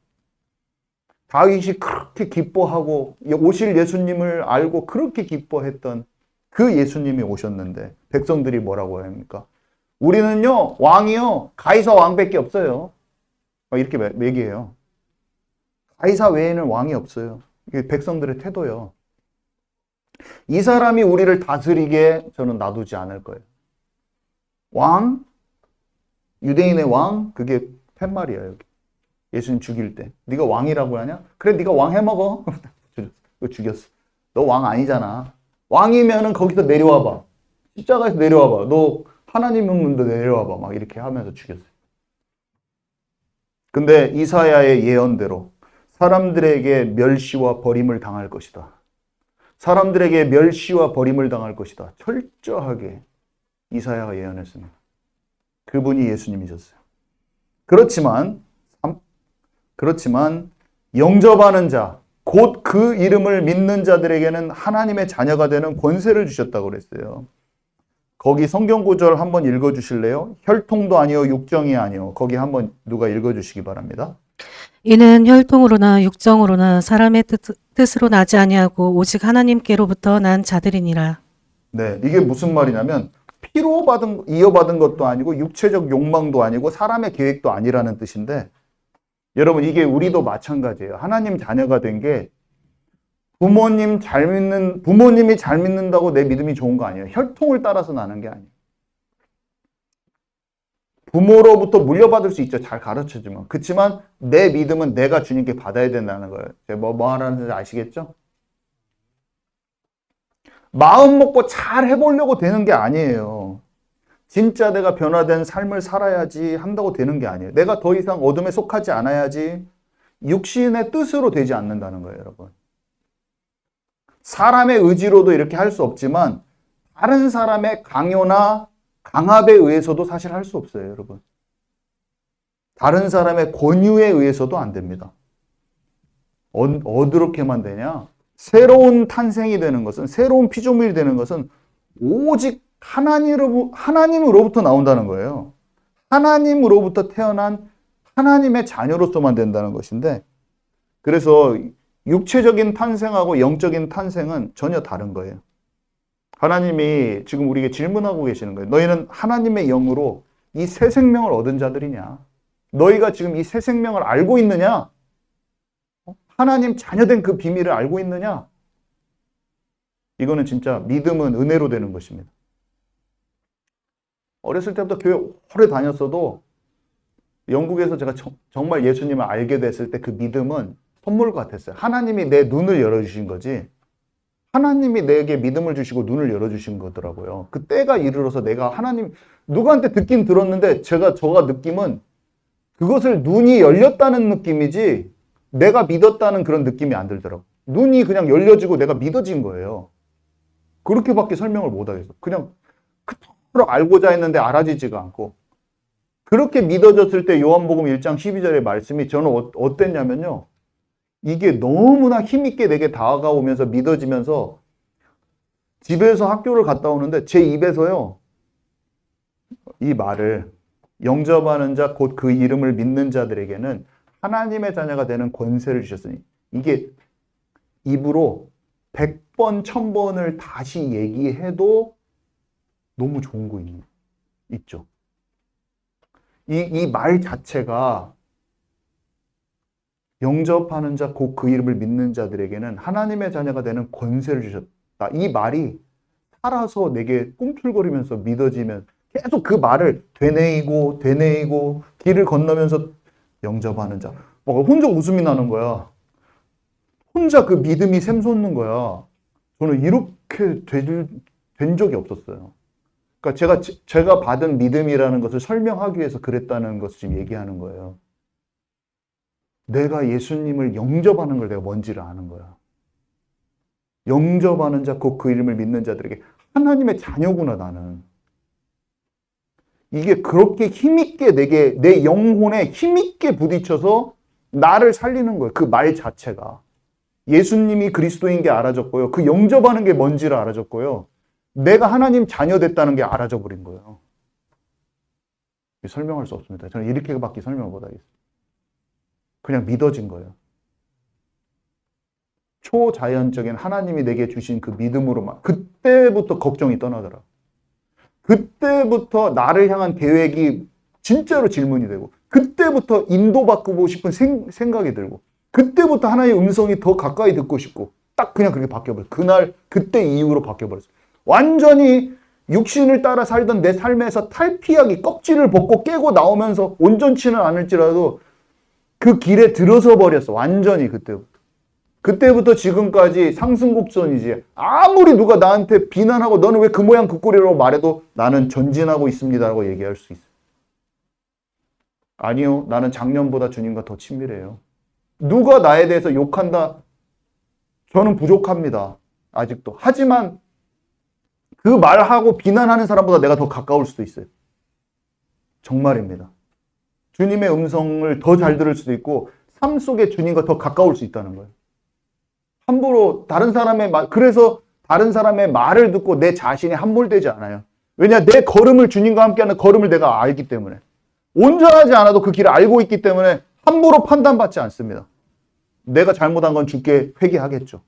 다윗이 그렇게 기뻐하고 오실 예수님을 알고 그렇게 기뻐했던 그 예수님이 오셨는데 백성들이 뭐라고 합니까? 우리는요, 왕이요, 가이사 왕밖에 없어요. 이렇게 얘기해요. 가이사 외에는 왕이 없어요. 이게 백성들의 태도요. 이 사람이 우리를 다스리게 저는 놔두지 않을 거예요. 왕, 유대인의 왕, 그게 팻말이에요. 여기. 예수님 죽일 때. 네가 왕이라고 하냐? 그래, 네가 왕 해먹어. 그거 죽였어. 너 왕 아니잖아. 왕이면은 거기서 내려와봐. 십자가에서 내려와봐. 너 하나님 문도 내려와봐. 막 이렇게 하면서 죽였어요. 근데 이사야의 예언대로 사람들에게 멸시와 버림을 당할 것이다. 사람들에게 멸시와 버림을 당할 것이다. 철저하게 이사야가 예언했습니다. 그분이 예수님이셨어요. 그렇지만 영접하는 자, 곧 그 이름을 믿는 자들에게는 하나님의 자녀가 되는 권세를 주셨다고 그랬어요. 거기 성경 구절 한번 읽어주실래요? 혈통도 아니요 육정이 아니요. 거기 한번 누가 읽어주시기 바랍니다. 이는 혈통으로나 육정으로나 사람의 뜻으로 나지 아니하고 오직 하나님께로부터 난 자들이니라. 네, 이게 무슨 말이냐면 피로 이어받은 것도 아니고 육체적 욕망도 아니고 사람의 계획도 아니라는 뜻인데, 여러분 이게 우리도 마찬가지예요. 하나님 자녀가 된 게 부모님이 잘 믿는다고 내 믿음이 좋은 거 아니에요. 혈통을 따라서 나는 게 아니에요. 부모로부터 물려받을 수 있죠. 잘 가르쳐주면. 그렇지만 내 믿음은 내가 주님께 받아야 된다는 거예요. 제가 뭐 하라는지 아시겠죠? 마음 먹고 잘 해보려고 되는 게 아니에요. 진짜 내가 변화된 삶을 살아야지 한다고 되는 게 아니에요. 내가 더 이상 어둠에 속하지 않아야지 육신의 뜻으로 되지 않는다는 거예요, 여러분. 사람의 의지로도 이렇게 할 수 없지만 다른 사람의 강요나 강압에 의해서도 사실 할 수 없어요, 여러분. 다른 사람의 권유에 의해서도 안 됩니다. 어떻게만 되냐? 새로운 탄생이 되는 것은, 새로운 피조물이 되는 것은 오직 하나님으로부터 나온다는 거예요. 하나님으로부터 태어난 하나님의 자녀로서만 된다는 것인데, 그래서 육체적인 탄생하고 영적인 탄생은 전혀 다른 거예요. 하나님이 지금 우리에게 질문하고 계시는 거예요. 너희는 하나님의 영으로 이 새 생명을 얻은 자들이냐? 너희가 지금 이 새 생명을 알고 있느냐? 하나님 자녀된 그 비밀을 알고 있느냐? 이거는 진짜 믿음은 은혜로 되는 것입니다. 어렸을 때부터 교회 오래 다녔어도 영국에서 제가 정말 예수님을 알게 됐을 때 그 믿음은 선물 같았어요. 하나님이 내 눈을 열어주신 거지, 하나님이 내게 믿음을 주시고 눈을 열어주신 거더라고요. 그 때가 이르러서 내가 누구한테 듣긴 들었는데 저가 느낌은 그것을 눈이 열렸다는 느낌이지 내가 믿었다는 그런 느낌이 안 들더라고요. 눈이 그냥 열려지고 내가 믿어진 거예요. 그렇게밖에 설명을 못 하겠어. 그냥 그토록 알고자 했는데 알아지지가 않고, 그렇게 믿어졌을 때 요한복음 1장 12절의 말씀이 저는 어땠냐면요, 이게 너무나 힘있게 내게 다가오면서 믿어지면서 집에서 학교를 갔다 오는데 제 입에서요, 이 말을, 영접하는 자 곧 그 이름을 믿는 자들에게는 하나님의 자녀가 되는 권세를 주셨으니, 이게 입으로 100번, 1000번을 다시 얘기해도 너무 좋은 거 있죠. 이 말 자체가 영접하는 자, 곧 그 이름을 믿는 자들에게는 하나님의 자녀가 되는 권세를 주셨다. 이 말이 살아서 내게 꿈틀거리면서 믿어지면 계속 그 말을 되뇌이고 길을 건너면서 영접하는 자. 혼자 웃음이 나는 거야. 혼자 그 믿음이 샘솟는 거야. 저는 이렇게 된 적이 없었어요. 그러니까 제가 받은 믿음이라는 것을 설명하기 위해서 그랬다는 것을 지금 얘기하는 거예요. 내가 예수님을 영접하는 걸 내가 뭔지를 아는 거야. 영접하는 자, 곧 그 이름을 믿는 자들에게 하나님의 자녀구나, 나는. 이게 그렇게 힘있게 내 영혼에 힘있게 부딪혀서 나를 살리는 거예요. 그 말 자체가. 예수님이 그리스도인 게 알아졌고요. 그 영접하는 게 뭔지를 알아졌고요. 내가 하나님 자녀 됐다는 게 알아져 버린 거예요. 설명할 수 없습니다. 저는 이렇게밖에 설명을 못 하겠어요. 그냥 믿어진 거예요. 초자연적인 하나님이 내게 주신 그 믿음으로만. 그때부터 걱정이 떠나더라. 그때부터 나를 향한 계획이 진짜로 질문이 되고, 그때부터 인도받고 싶은 생각이 들고, 그때부터 하나님의 음성이 더 가까이 듣고 싶고, 딱 그냥 그렇게 바뀌어버렸어요. 그때 이후로 바뀌어버렸어요. 완전히 육신을 따라 살던 내 삶에서 탈피하기, 껍질을 벗고 깨고 나오면서 온전치는 않을지라도 그 길에 들어서 버렸어. 완전히 그때부터 지금까지 상승곡선이지. 아무리 누가 나한테 비난하고 너는 왜 그 모양 그 꼴이라고 말해도 나는 전진하고 있습니다라고 얘기할 수 있어요. 아니요, 나는 작년보다 주님과 더 친밀해요. 누가 나에 대해서 욕한다? 저는 부족합니다. 아직도. 하지만 그 말하고 비난하는 사람보다 내가 더 가까울 수도 있어요. 정말입니다. 주님의 음성을 더 잘 들을 수도 있고 삶 속에 주님과 더 가까울 수 있다는 거예요. 함부로 그래서 다른 사람의 말을 듣고 내 자신이 함몰되지 않아요. 왜냐, 내 걸음을 주님과 함께하는 걸음을 내가 알기 때문에. 온전하지 않아도 그 길을 알고 있기 때문에 함부로 판단받지 않습니다. 내가 잘못한 건 주께 회개하겠죠.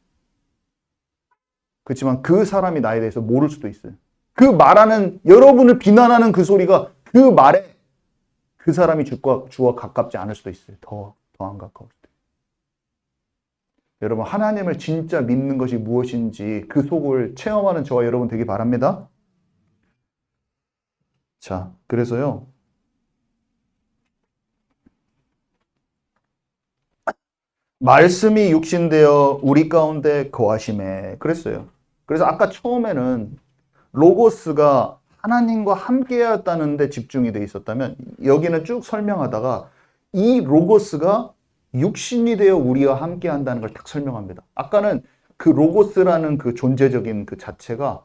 그렇지만 그 사람이 나에 대해서 모를 수도 있어요. 그 말하는, 여러분을 비난하는 그 소리가 그 말에 그 사람이 주와 가깝지 않을 수도 있어요. 더 안 가까울 수도 있어요. 여러분, 하나님을 진짜 믿는 것이 무엇인지 그 속을 체험하는 저와 여러분 되기 바랍니다. 자, 그래서요. 말씀이 육신되어 우리 가운데 거하심에 그랬어요. 그래서 아까 처음에는 로고스가 하나님과 함께였다는 데 집중이 돼 있었다면 여기는 쭉 설명하다가 이 로고스가 육신이 되어 우리와 함께한다는 걸 딱 설명합니다. 아까는 그 로고스라는 그 존재적인 그 자체가,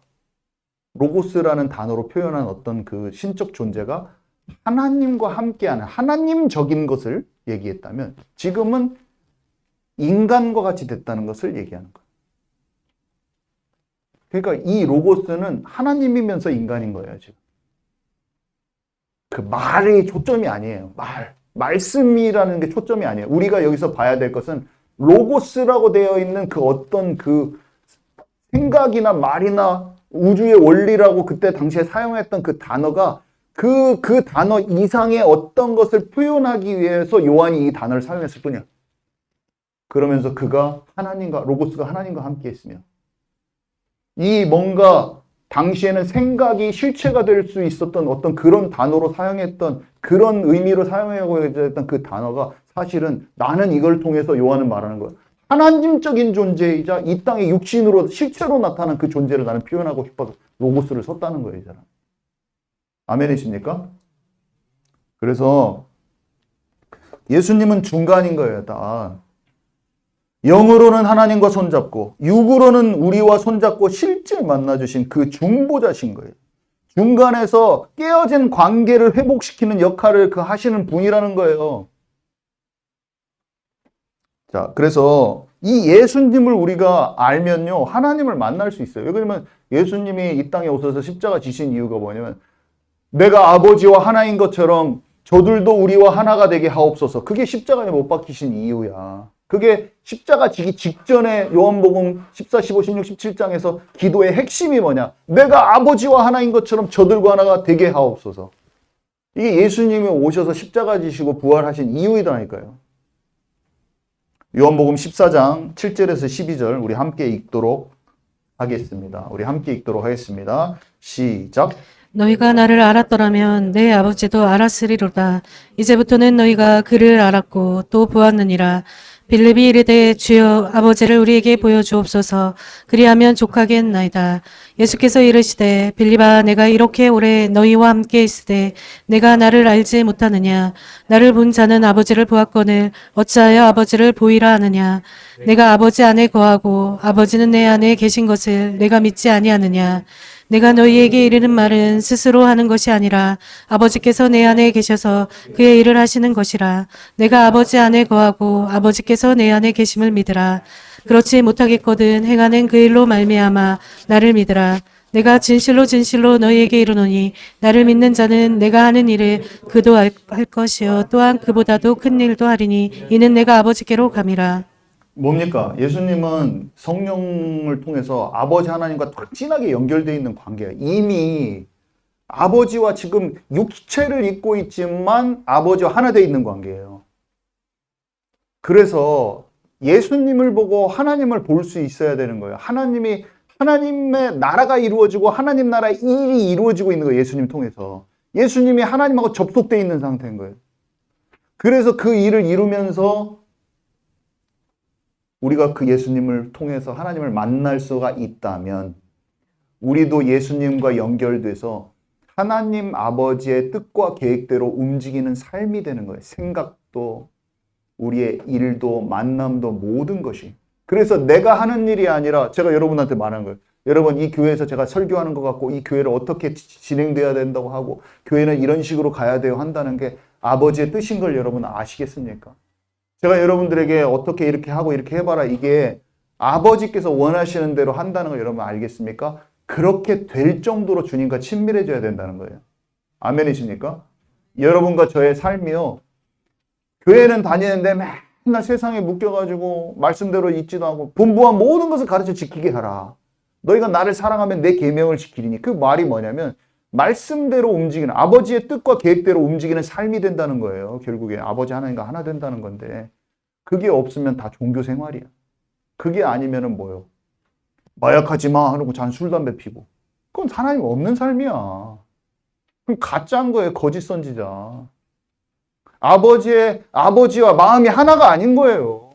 로고스라는 단어로 표현한 어떤 그 신적 존재가 하나님과 함께하는 하나님적인 것을 얘기했다면 지금은 인간과 같이 됐다는 것을 얘기하는 거예요. 그러니까 이 로고스는 하나님이면서 인간인 거예요, 지금. 그 말이 초점이 아니에요. 말씀이라는 게 초점이 아니에요. 우리가 여기서 봐야 될 것은 로고스라고 되어 있는 그 어떤 그 생각이나 말이나 우주의 원리라고 그때 당시에 사용했던 그 단어가 그 단어 이상의 어떤 것을 표현하기 위해서 요한이 이 단어를 사용했을 뿐이야. 그러면서 로고스가 하나님과 함께 했으며, 이 뭔가 당시에는 생각이 실체가 될 수 있었던 어떤 그런 단어로 사용했던, 그런 의미로 사용하고 했던 그 단어가 사실은 나는 이걸 통해서 요한은 말하는 거야. 하나님적인 존재이자 이 땅에 육신으로 실체로 나타난 그 존재를 나는 표현하고 싶어서 로고스를 썼다는 거예요, 이 사람. 아멘이십니까? 그래서 예수님은 중간인 거예요, 다. 영으로는 하나님과 손잡고 육으로는 우리와 손잡고 실제 만나주신 그 중보자신 거예요. 중간에서 깨어진 관계를 회복시키는 역할을 하시는 분이라는 거예요. 자, 그래서 이 예수님을 우리가 알면요, 하나님을 만날 수 있어요. 왜냐면 예수님이 이 땅에 오셔서 십자가 지신 이유가 뭐냐면 내가 아버지와 하나인 것처럼 저들도 우리와 하나가 되게 하옵소서. 그게 십자가에 못 박히신 이유야. 그게 십자가 지기 직전에 요한복음 14, 15, 16, 17장에서 기도의 핵심이 뭐냐? 내가 아버지와 하나인 것처럼 저들과 하나가 되게 하옵소서. 이게 예수님이 오셔서 십자가 지시고 부활하신 이유이다니까요. 요한복음 14장 7절에서 12절 우리 함께 읽도록 하겠습니다. 우리 함께 읽도록 하겠습니다. 시작. 너희가 나를 알았더라면 내 아버지도 알았으리로다. 이제부터는 너희가 그를 알았고 또 보았느니라. 빌립이 이르되 주여 아버지를 우리에게 보여주옵소서. 그리하면 족하겠나이다. 예수께서 이르시되 빌립아 내가 이렇게 오래 너희와 함께 있으되 내가 나를 알지 못하느냐. 나를 본 자는 아버지를 보았거늘 어찌하여 아버지를 보이라 하느냐. 내가 아버지 안에 거하고 아버지는 내 안에 계신 것을 내가 믿지 아니하느냐. 내가 너희에게 이르는 말은 스스로 하는 것이 아니라 아버지께서 내 안에 계셔서 그의 일을 하시는 것이라. 내가 아버지 안에 거하고 아버지께서 내 안에 계심을 믿으라. 그렇지 못하겠거든 행하는 그 일로 말미암아 나를 믿으라. 내가 진실로 진실로 너희에게 이르노니 나를 믿는 자는 내가 하는 일을 그도 할 것이요 또한 그보다도 큰 일도 하리니 이는 내가 아버지께로 감이라. 뭡니까? 예수님은 성령을 통해서 아버지 하나님과 딱 진하게 연결되어 있는 관계예요. 이미 아버지와 지금 육체를 입고 있지만 아버지와 하나 되어 있는 관계예요. 그래서 예수님을 보고 하나님을 볼 수 있어야 되는 거예요. 하나님의 나라가 이루어지고 하나님 나라의 일이 이루어지고 있는 거예요. 예수님 통해서. 예수님이 하나님하고 접속되어 있는 상태인 거예요. 그래서 그 일을 이루면서 우리가 그 예수님을 통해서 하나님을 만날 수가 있다면 우리도 예수님과 연결돼서 하나님 아버지의 뜻과 계획대로 움직이는 삶이 되는 거예요. 생각도 우리의 일도 만남도 모든 것이. 그래서 내가 하는 일이 아니라 제가 여러분한테 말하는 거예요. 여러분 이 교회에서 제가 설교하는 것 같고 이 교회를 어떻게 진행돼야 된다고 하고 교회는 이런 식으로 가야 돼요 한다는 게 아버지의 뜻인 걸 여러분 아시겠습니까? 제가 여러분들에게 어떻게 이렇게 하고 이렇게 해봐라 이게 아버지께서 원하시는 대로 한다는 걸 여러분 알겠습니까? 그렇게 될 정도로 주님과 친밀해져야 된다는 거예요. 아멘이십니까? 여러분과 저의 삶이요. 교회는 다니는데 맨날 세상에 묶여가지고 말씀대로 있지도 않고 분부한 모든 것을 가르쳐 지키게 하라. 너희가 나를 사랑하면 내 계명을 지키리니. 그 말이 뭐냐면 말씀대로 움직이는 아버지의 뜻과 계획대로 움직이는 삶이 된다는 거예요. 결국에 아버지 하나님과 하나 된다는 건데 그게 없으면 다 종교 생활이야. 그게 아니면은 뭐요? 마약하지 마 하고 잔 술 담배 피고 그건 하나님 없는 삶이야. 그럼 가짜인 거예요. 거짓 선지자. 아버지와 마음이 하나가 아닌 거예요.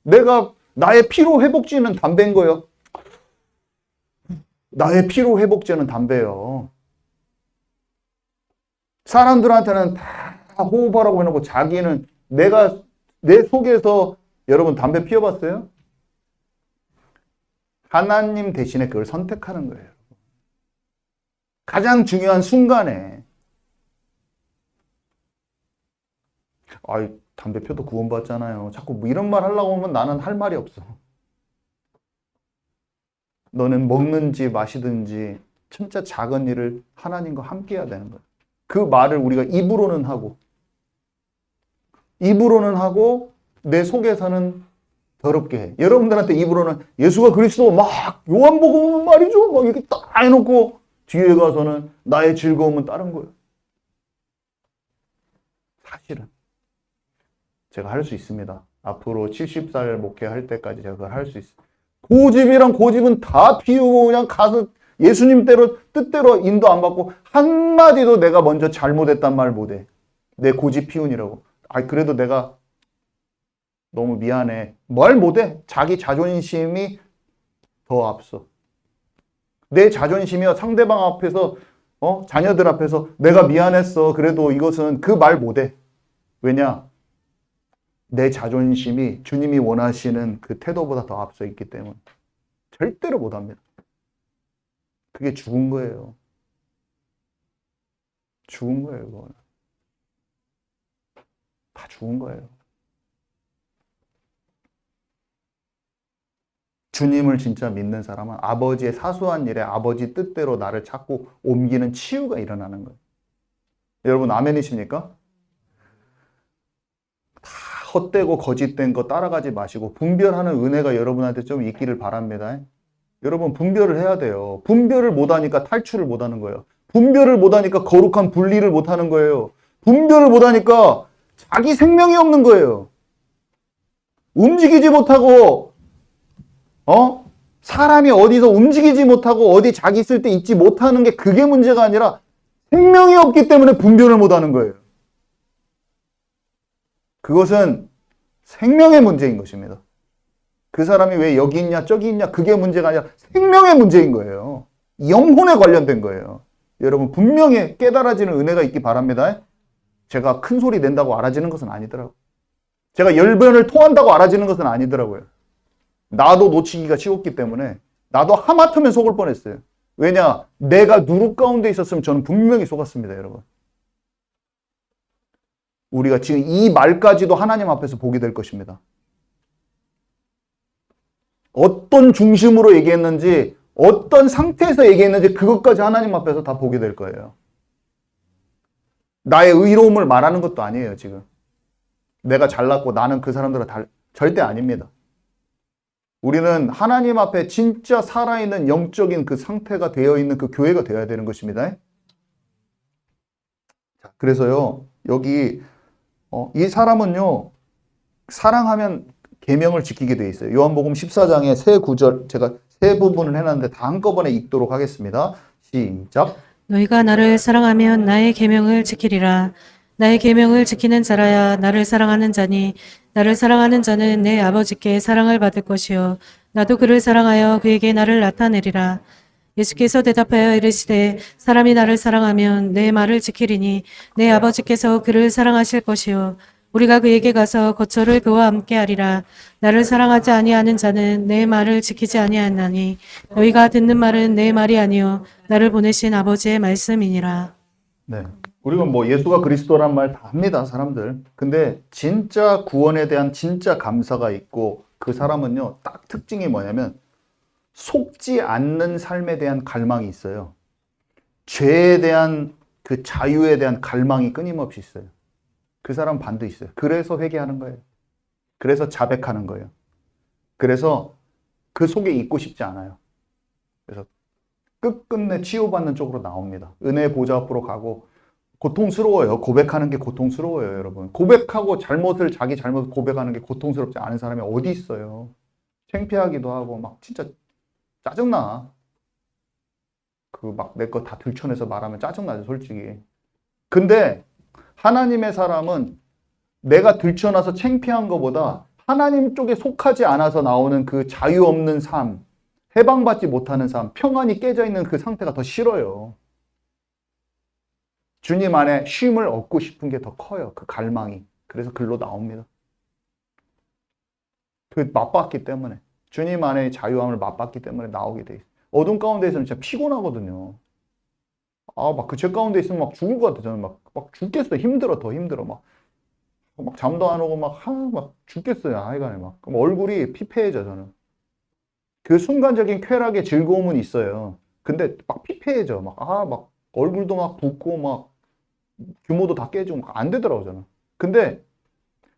내가 나의 피로 회복제는 담배인 거예요. 나의 피로 회복제는 담배예요. 사람들한테는 다 호흡하라고 해놓고 자기는 내 속에서 여러분 담배 피워봤어요? 하나님 대신에 그걸 선택하는 거예요. 가장 중요한 순간에 아이 담배 펴도 구원받잖아요. 자꾸 뭐 이런 말 하려고 하면 나는 할 말이 없어. 너는 먹는지 마시든지 진짜 작은 일을 하나님과 함께 해야 되는 거예요. 그 말을 우리가 입으로는 하고 내 속에서는 더럽게 해. 여러분들한테 입으로는 예수가 그리스도 막 요한복음 말이죠. 막 이렇게 딱 해놓고 뒤에 가서는 나의 즐거움은 다른 거예요. 사실은 제가 할 수 있습니다. 앞으로 70살 목회할 때까지 제가 그걸 할 수 있어요. 고집이랑 고집은 다 피우고 그냥 가서 예수님 뜻대로 인도 안 받고 한마디도 내가 먼저 잘못했단 말 못해. 내 고집 피운이라고. 그래도 내가 너무 미안해. 말 못해. 자기 자존심이 더 앞서. 내 자존심이요. 상대방 앞에서 자녀들 앞에서 내가 미안했어. 그래도 이것은 그 말 못해. 왜냐? 내 자존심이 주님이 원하시는 그 태도보다 더 앞서 있기 때문에 절대로 못합니다. 그게 죽은 거예요. 죽은 거예요. 그건. 다 죽은 거예요. 주님을 진짜 믿는 사람은 아버지의 사소한 일에 아버지 뜻대로 나를 찾고 옮기는 치유가 일어나는 거예요. 여러분 아멘이십니까? 다 헛되고 거짓된 거 따라가지 마시고 분별하는 은혜가 여러분한테 좀 있기를 바랍니다. 여러분 분별을 해야 돼요. 분별을 못하니까 탈출을 못하는 거예요. 분별을 못하니까 거룩한 분리를 못하는 거예요. 분별을 못하니까 자기 생명이 없는 거예요. 움직이지 못하고 사람이 어디서 움직이지 못하고 어디 자기 있을 때 있지 못하는 게 그게 문제가 아니라 생명이 없기 때문에 분별을 못하는 거예요. 그것은 생명의 문제인 것입니다. 그 사람이 왜 여기 있냐 저기 있냐 그게 문제가 아니라 생명의 문제인 거예요. 영혼에 관련된 거예요. 여러분 분명히 깨달아지는 은혜가 있기 바랍니다. 제가 큰 소리 낸다고 알아지는 것은 아니더라고요. 제가 열변을 토한다고 알아지는 것은 아니더라고요. 나도 놓치기가 쉬웠기 때문에 나도 하마터면 속을 뻔했어요. 왜냐? 내가 누룩 가운데 있었으면 저는 분명히 속았습니다, 여러분. 우리가 지금 이 말까지도 하나님 앞에서 보게 될 것입니다. 어떤 중심으로 얘기했는지, 어떤 상태에서 얘기했는지 그것까지 하나님 앞에서 다 보게 될 거예요. 나의 의로움을 말하는 것도 아니에요, 지금. 내가 잘났고 나는 그 사람들과 절대 아닙니다. 우리는 하나님 앞에 진짜 살아있는 영적인 그 상태가 되어 있는 그 교회가 되어야 되는 것입니다. 자, 그래서요, 여기 이 사람은요, 사랑하면 계명을 지키게 되어 있어요. 요한복음 14장의 세 구절, 제가 세 부분을 해놨는데 다 한꺼번에 읽도록 하겠습니다. 시작. 너희가 나를 사랑하면 나의 계명을 지키리라. 나의 계명을 지키는 자라야 나를 사랑하는 자니 나를 사랑하는 자는 내 아버지께 사랑을 받을 것이요 나도 그를 사랑하여 그에게 나를 나타내리라. 예수께서 대답하여 이르시되 사람이 나를 사랑하면 내 말을 지키리니 내 아버지께서 그를 사랑하실 것이요 우리가 그에게 가서 거처를 그와 함께 하리라. 나를 사랑하지 아니하는 자는 내 말을 지키지 아니하나니 너희가 듣는 말은 내 말이 아니요 나를 보내신 아버지의 말씀이니라. 네. 우리가 뭐 예수가 그리스도란 말 다 합니다, 사람들. 근데 진짜 구원에 대한 진짜 감사가 있고 그 사람은요, 딱 특징이 뭐냐면 속지 않는 삶에 대한 갈망이 있어요. 죄에 대한 그 자유에 대한 갈망이 끊임없이 있어요. 그 사람 반드시 있어요. 그래서 회개하는 거예요. 그래서 자백하는 거예요. 그래서 그 속에 있고 싶지 않아요. 그래서 끝끝내 치유받는 쪽으로 나옵니다. 은혜의 보좌 앞으로 가고 고통스러워요. 고백하는 게 고통스러워요, 여러분. 고백하고 자기 잘못을 고백하는 게 고통스럽지 않은 사람이 어디 있어요. 창피하기도 하고 막 진짜 짜증나. 그 막 내 거 다 들춰내서 말하면 짜증나죠, 솔직히. 근데 하나님의 사람은 내가 들춰놔서 창피한 것보다 하나님 쪽에 속하지 않아서 나오는 그 자유 없는 삶, 해방받지 못하는 삶, 평안이 깨져 있는 그 상태가 더 싫어요. 주님 안에 쉼을 얻고 싶은 게 더 커요. 그 갈망이. 그래서 글로 나옵니다. 그 맛봤기 때문에. 주님 안에 자유함을 맛봤기 때문에 나오게 돼 있어요. 어둠 가운데 있으면 진짜 피곤하거든요. 막 그 죄 가운데 있으면 막 죽을 것 같아요. 저는 막 죽겠어요. 힘들어, 더 힘들어. 막 잠도 안 오고 막 죽겠어요. 하여간에 그럼 얼굴이 피폐해져, 저는. 그 순간적인 쾌락의 즐거움은 있어요. 근데 막 피폐해져. 막 얼굴도 막 붓고 막 규모도 다 깨지고 안 되더라고요, 저는. 근데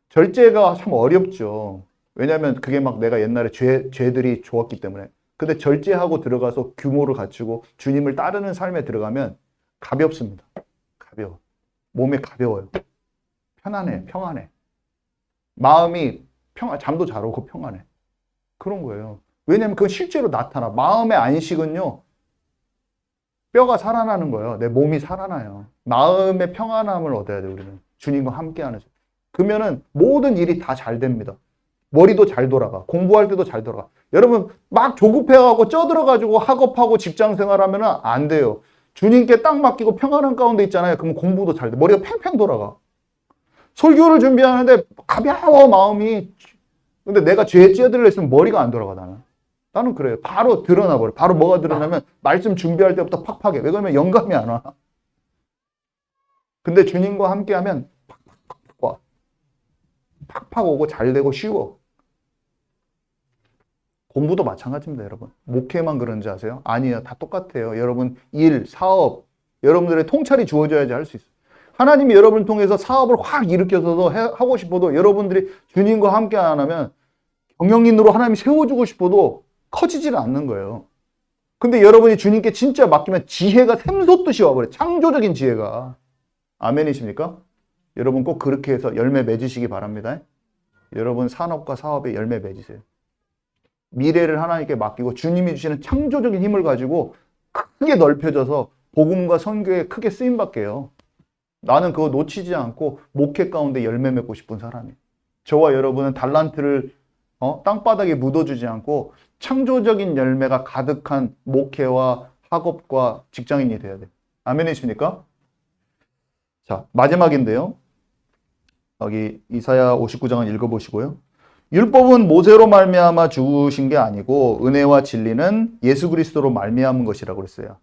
절제가 참 어렵죠. 왜냐면 그게 막 내가 옛날에 죄들이 좋았기 때문에. 근데 절제하고 들어가서 규모를 갖추고 주님을 따르는 삶에 들어가면 가볍습니다. 가벼워. 몸이 가벼워요. 평안해. 마음이 잠도 잘 오고 평안해. 그런 거예요. 왜냐면 그건 실제로 나타나. 마음의 안식은요, 뼈가 살아나는 거예요. 내 몸이 살아나요. 마음의 평안함을 얻어야 돼요, 우리는. 주님과 함께하는. 그러면은 모든 일이 다 잘 됩니다. 머리도 잘 돌아가. 공부할 때도 잘 돌아가. 여러분, 막 조급해가고 쪄들어가지고 학업하고 직장 생활하면 안 돼요. 주님께 딱 맡기고 평안한 가운데 있잖아요. 그러면 공부도 잘 돼. 머리가 팽팽 돌아가. 설교를 준비하는데 가벼워, 마음이. 근데 내가 죄에 찌어들려 있으면 머리가 안 돌아가, 나는 그래요. 바로 드러나 버려. 바로 뭐가 드러나면 말씀 준비할 때부터 팍팍해. 왜 그러면 영감이 안 와. 근데 주님과 함께하면 팍팍 와. 팍팍 오고 잘 되고 쉬워. 공부도 마찬가지입니다, 여러분. 목회만 그런지 아세요? 아니에요. 다 똑같아요. 여러분 일, 사업, 여러분들의 통찰이 주어져야지 할 수 있어요. 하나님이 여러분을 통해서 사업을 확 일으켜서 하고 싶어도 여러분들이 주님과 함께 안 하면 경영인으로 하나님이 세워주고 싶어도 커지질 않는 거예요. 근데 여러분이 주님께 진짜 맡기면 지혜가 샘솟듯이 와버려요. 창조적인 지혜가. 아멘이십니까? 여러분 꼭 그렇게 해서 열매 맺으시기 바랍니다. 여러분 산업과 사업에 열매 맺으세요. 미래를 하나님께 맡기고 주님이 주시는 창조적인 힘을 가지고 크게 넓혀져서 복음과 선교에 크게 쓰임받게요. 나는 그거 놓치지 않고 목회 가운데 열매 맺고 싶은 사람이에요. 저와 여러분은 달란트를 땅바닥에 묻어주지 않고 창조적인 열매가 가득한 목회와 학업과 직장인이 돼야 돼요. 아멘이십니까? 자, 마지막인데요. 여기 이사야 59장을 읽어보시고요. 율법은 모세로 말미암아 주신 게 아니고 은혜와 진리는 예수 그리스도로 말미암은 것이라고 그랬어요.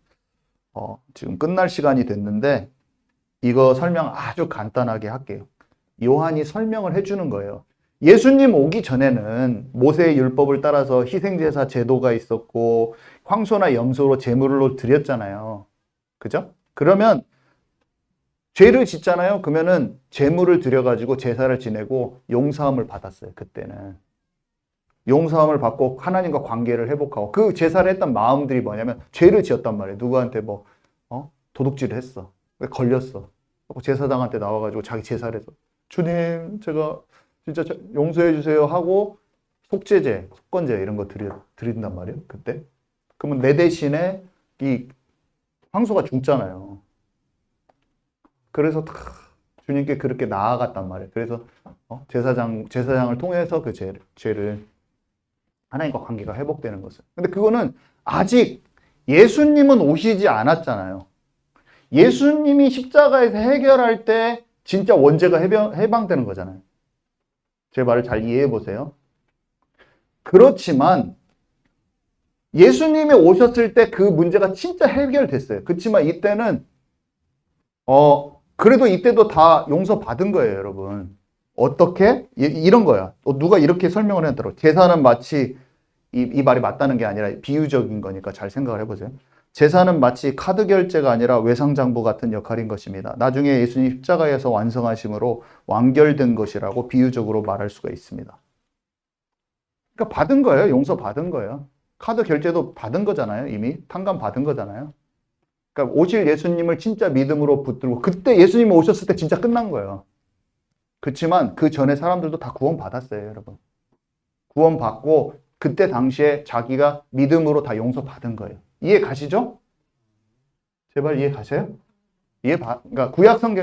지금 끝날 시간이 됐는데 이거 설명 아주 간단하게 할게요. 요한이 설명을 해주는 거예요. 예수님 오기 전에는 모세의 율법을 따라서 희생제사 제도가 있었고 황소나 염소로 제물로 드렸잖아요. 그죠? 그러면 죄를 짓잖아요. 그러면은 제물을 드려가지고 제사를 지내고 용서함을 받았어요. 그때는 용서함을 받고 하나님과 관계를 회복하고 그 제사를 했던 마음들이 뭐냐면 죄를 지었단 말이에요. 누구한테 도둑질을 했어. 걸렸어. 제사장한테 나와가지고 자기 제사를 해서 주님 제가 진짜 용서해 주세요 하고 속죄제, 속건제 이런 거 드린단 말이에요. 그때 그러면 내 대신에 이 황소가 죽잖아요. 그래서 주님께 그렇게 나아갔단 말이에요. 그래서 제사장을 통해서 그 죄를 하나님과 관계가 회복되는 것을. 근데 그거는 아직 예수님은 오시지 않았잖아요. 예수님이 십자가에서 해결할 때 진짜 원죄가 해방되는 거잖아요. 제 말을 잘 이해해 보세요. 그렇지만 예수님이 오셨을 때 그 문제가 진짜 해결됐어요. 그렇지만 이때는 그래도 이때도 다 용서받은 거예요, 여러분. 어떻게? 이런 거야. 누가 이렇게 설명을 했더라고. 제사는 마치 이 말이 맞다는 게 아니라 비유적인 거니까 잘 생각을 해보세요. 제사는 마치 카드 결제가 아니라 외상장부 같은 역할인 것입니다. 나중에 예수님 십자가에서 완성하심으로 완결된 것이라고 비유적으로 말할 수가 있습니다. 그러니까 받은 거예요. 용서 받은 거예요. 카드 결제도 받은 거잖아요. 이미 탕감 받은 거잖아요. 그러니까 오실 예수님을 진짜 믿음으로 붙들고 그때 예수님이 오셨을 때 진짜 끝난 거예요. 그렇지만 그 전에 사람들도 다 구원 받았어요, 여러분. 구원 받고 그때 당시에 자기가 믿음으로 다 용서 받은 거예요. 이해 가시죠? 제발 이해 가세요? 그러니까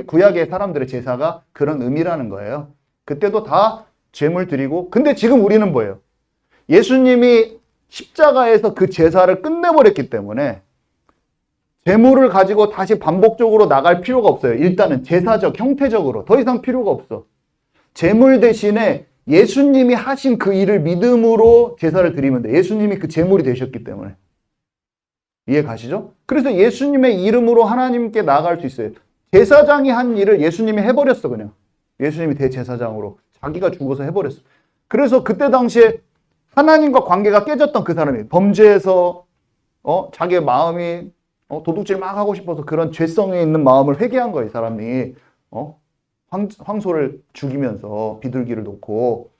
구약의 사람들의 제사가 그런 의미라는 거예요. 그때도 다 제물 드리고, 근데 지금 우리는 뭐예요? 예수님이 십자가에서 그 제사를 끝내버렸기 때문에 제물을 가지고 다시 반복적으로 나갈 필요가 없어요. 일단은 제사적, 형태적으로 더 이상 필요가 없어. 제물 대신에 예수님이 하신 그 일을 믿음으로 제사를 드리면 돼. 예수님이 그 제물이 되셨기 때문에. 이해 가시죠? 그래서 예수님의 이름으로 하나님께 나아갈 수 있어요. 제사장이 한 일을 예수님이 해버렸어, 그냥. 예수님이 대제사장으로 자기가 죽어서 해버렸어. 그래서 그때 당시에 하나님과 관계가 깨졌던 그 사람이 범죄에서 자기의 마음이 도둑질 막 하고 싶어서 그런 죄성에 있는 마음을 회개한 거예요, 이 사람이. 황소를 죽이면서 비둘기를 놓고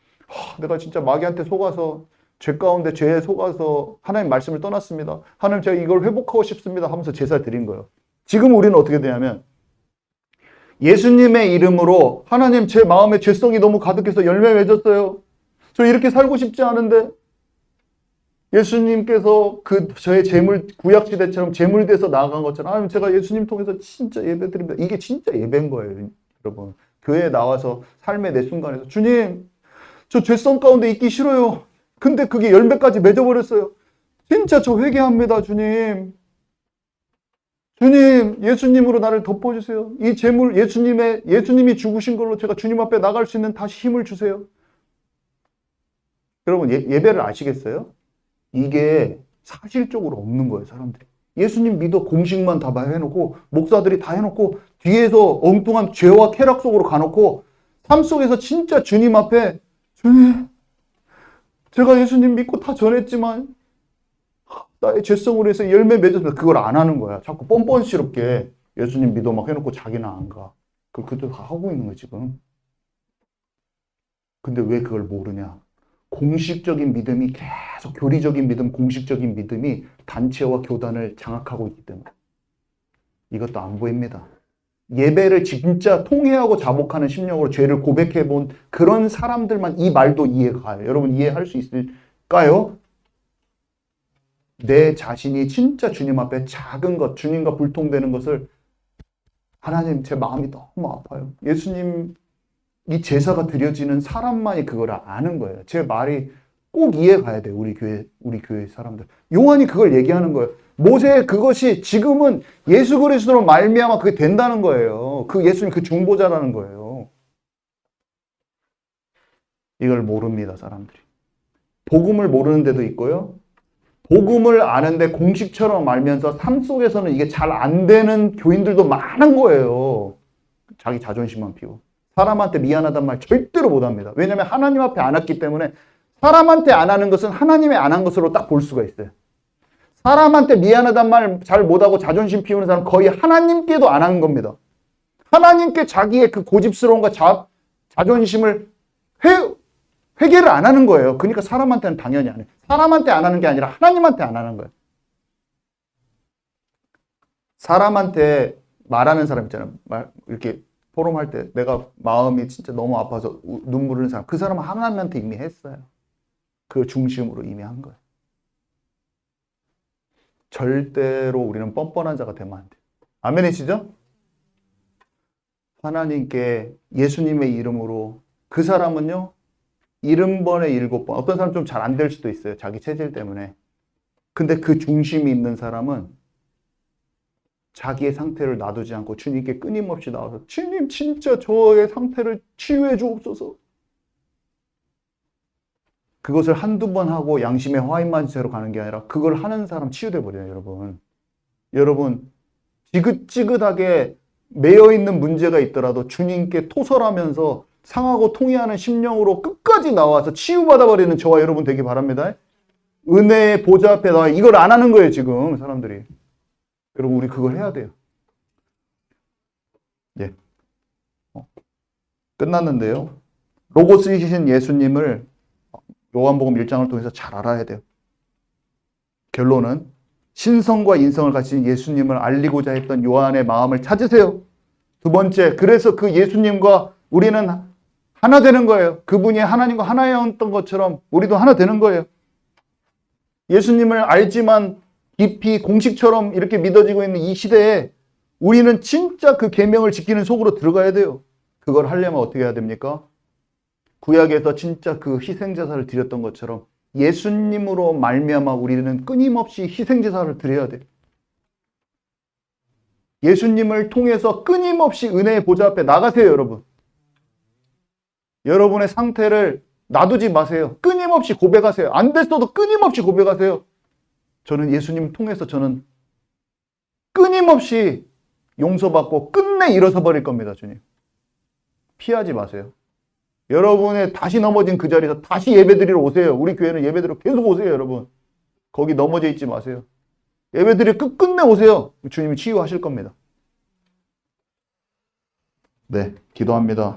내가 진짜 마귀한테 속아서 죄 가운데 죄에 속아서 하나님 말씀을 떠났습니다. 하나님 제가 이걸 회복하고 싶습니다 하면서 제사를 드린 거예요. 지금 우리는 어떻게 되냐면 예수님의 이름으로 하나님 제 마음에 죄성이 너무 가득해서 열매 맺었어요. 저 이렇게 살고 싶지 않은데 예수님께서 저의 재물 구약시대처럼 재물돼서 나아간 것처럼 하나님 제가 예수님 통해서 진짜 예배드립니다. 이게 진짜 예배인 거예요, 여러분. 교회에 나와서 삶의 내 순간에서 주님 저 죄성 가운데 있기 싫어요. 근데 그게 열매까지 맺어버렸어요. 진짜 저 회개합니다, 주님. 주님, 예수님으로 나를 덮어주세요. 이 재물, 예수님이 죽으신 걸로 제가 주님 앞에 나갈 수 있는 다시 힘을 주세요. 여러분, 예배를 아시겠어요? 이게 사실적으로 없는 거예요, 사람들이. 예수님 믿어 공식만 다 해놓고, 목사들이 다 해놓고, 뒤에서 엉뚱한 죄와 쾌락 속으로 가놓고, 삶 속에서 진짜 주님 앞에, 주님, 제가 예수님 믿고 다 전했지만, 나의 죄성으로 해서 열매 맺었으면 그걸 안 하는 거야. 자꾸 뻔뻔스럽게 예수님 믿어 막 해놓고 자기는 안 가. 그것도 다 하고 있는 거예요, 지금. 근데 왜 그걸 모르냐? 공식적인 믿음이 계속 교리적인 믿음, 공식적인 믿음이 단체와 교단을 장악하고 있기 때문에 이것도 안 보입니다. 예배를 진짜 통회하고 자복하는 심령으로 죄를 고백해 본 그런 사람들만 이 말도 이해가 가요. 여러분 이해할 수 있을까요? 내 자신이 진짜 주님 앞에 작은 것, 주님과 불통되는 것을 하나님 제 마음이 너무 아파요. 예수님 이 제사가 드려지는 사람만이 그걸 아는 거예요. 제 말이 꼭 이해 가야 돼요. 우리 교회 사람들. 요한이 그걸 얘기하는 거예요. 모세의 그것이 지금은 예수 그리스도로 말미암아 그게 된다는 거예요. 그 예수님 그 중보자라는 거예요. 이걸 모릅니다, 사람들이. 복음을 모르는 데도 있고요. 복음을 아는데 공식처럼 알면서 삶 속에서는 이게 잘 안 되는 교인들도 많은 거예요. 자기 자존심만 피고. 사람한테 미안하단 말 절대로 못 합니다. 왜냐하면 하나님 앞에 안 왔기 때문에 사람한테 안 하는 것은 하나님의 안 한 것으로 딱 볼 수가 있어요. 사람한테 미안하단 말 잘 못하고 자존심 피우는 사람 거의 하나님께도 안 하는 겁니다. 하나님께 자기의 그 고집스러움과 자존심을 회개를 안 하는 거예요. 그러니까 사람한테는 당연히 안 해요. 사람한테 안 하는 게 아니라 하나님한테 안 하는 거예요. 사람한테 말하는 사람 있잖아요. 이렇게 포럼할 때 내가 마음이 진짜 너무 아파서 눈물 흘리는 사람. 그 사람은 하나님한테 이미 했어요. 그 중심으로 이미 한 거예요. 절대로 우리는 뻔뻔한 자가 되면 안 돼요. 아멘이시죠? 하나님께 예수님의 이름으로 그 사람은요. 70번에 7번. 어떤 사람 좀 잘 안 될 수도 있어요. 자기 체질 때문에. 근데 그 중심이 있는 사람은 자기의 상태를 놔두지 않고 주님께 끊임없이 나와서 주님 진짜 저의 상태를 치유해 주옵소서. 그것을 한두 번 하고 양심의 화인만 채로 가는 게 아니라 그걸 하는 사람 치유돼 버려요, 여러분. 여러분 지긋지긋하게 매여 있는 문제가 있더라도 주님께 토설하면서 상하고 통회하는 심령으로 끝까지 나와서 치유받아 버리는 저와 여러분 되기 바랍니다. 은혜의 보좌 앞에 나와 이걸 안 하는 거예요, 지금 사람들이. 여러분 우리 그걸 해야 돼요. 예. 끝났는데요. 로고스이신 예수님을 요한복음 1장을 통해서 잘 알아야 돼요. 결론은 신성과 인성을 가진 예수님을 알리고자 했던 요한의 마음을 찾으세요. 두 번째, 그래서 그 예수님과 우리는 하나 되는 거예요. 그분이 하나님과 하나였던 것처럼 우리도 하나 되는 거예요. 예수님을 알지만 깊이 공식처럼 이렇게 믿어지고 있는 이 시대에 우리는 진짜 그 계명을 지키는 속으로 들어가야 돼요. 그걸 하려면 어떻게 해야 됩니까? 구약에서 진짜 그 희생제사를 드렸던 것처럼 예수님으로 말미암아 우리는 끊임없이 희생제사를 드려야 돼요. 예수님을 통해서 끊임없이 은혜의 보좌 앞에 나가세요, 여러분. 여러분의 상태를 놔두지 마세요. 끊임없이 고백하세요. 안 됐어도 끊임없이 고백하세요. 저는 예수님을 통해서 저는 끊임없이 용서받고 끝내 일어서 버릴 겁니다, 주님. 피하지 마세요. 여러분의 다시 넘어진 그 자리에서 다시 예배드리러 오세요. 우리 교회는 예배드리러 계속 오세요, 여러분. 거기 넘어져 있지 마세요. 예배드리러 끝내 오세요. 주님이 치유하실 겁니다. 네, 기도합니다.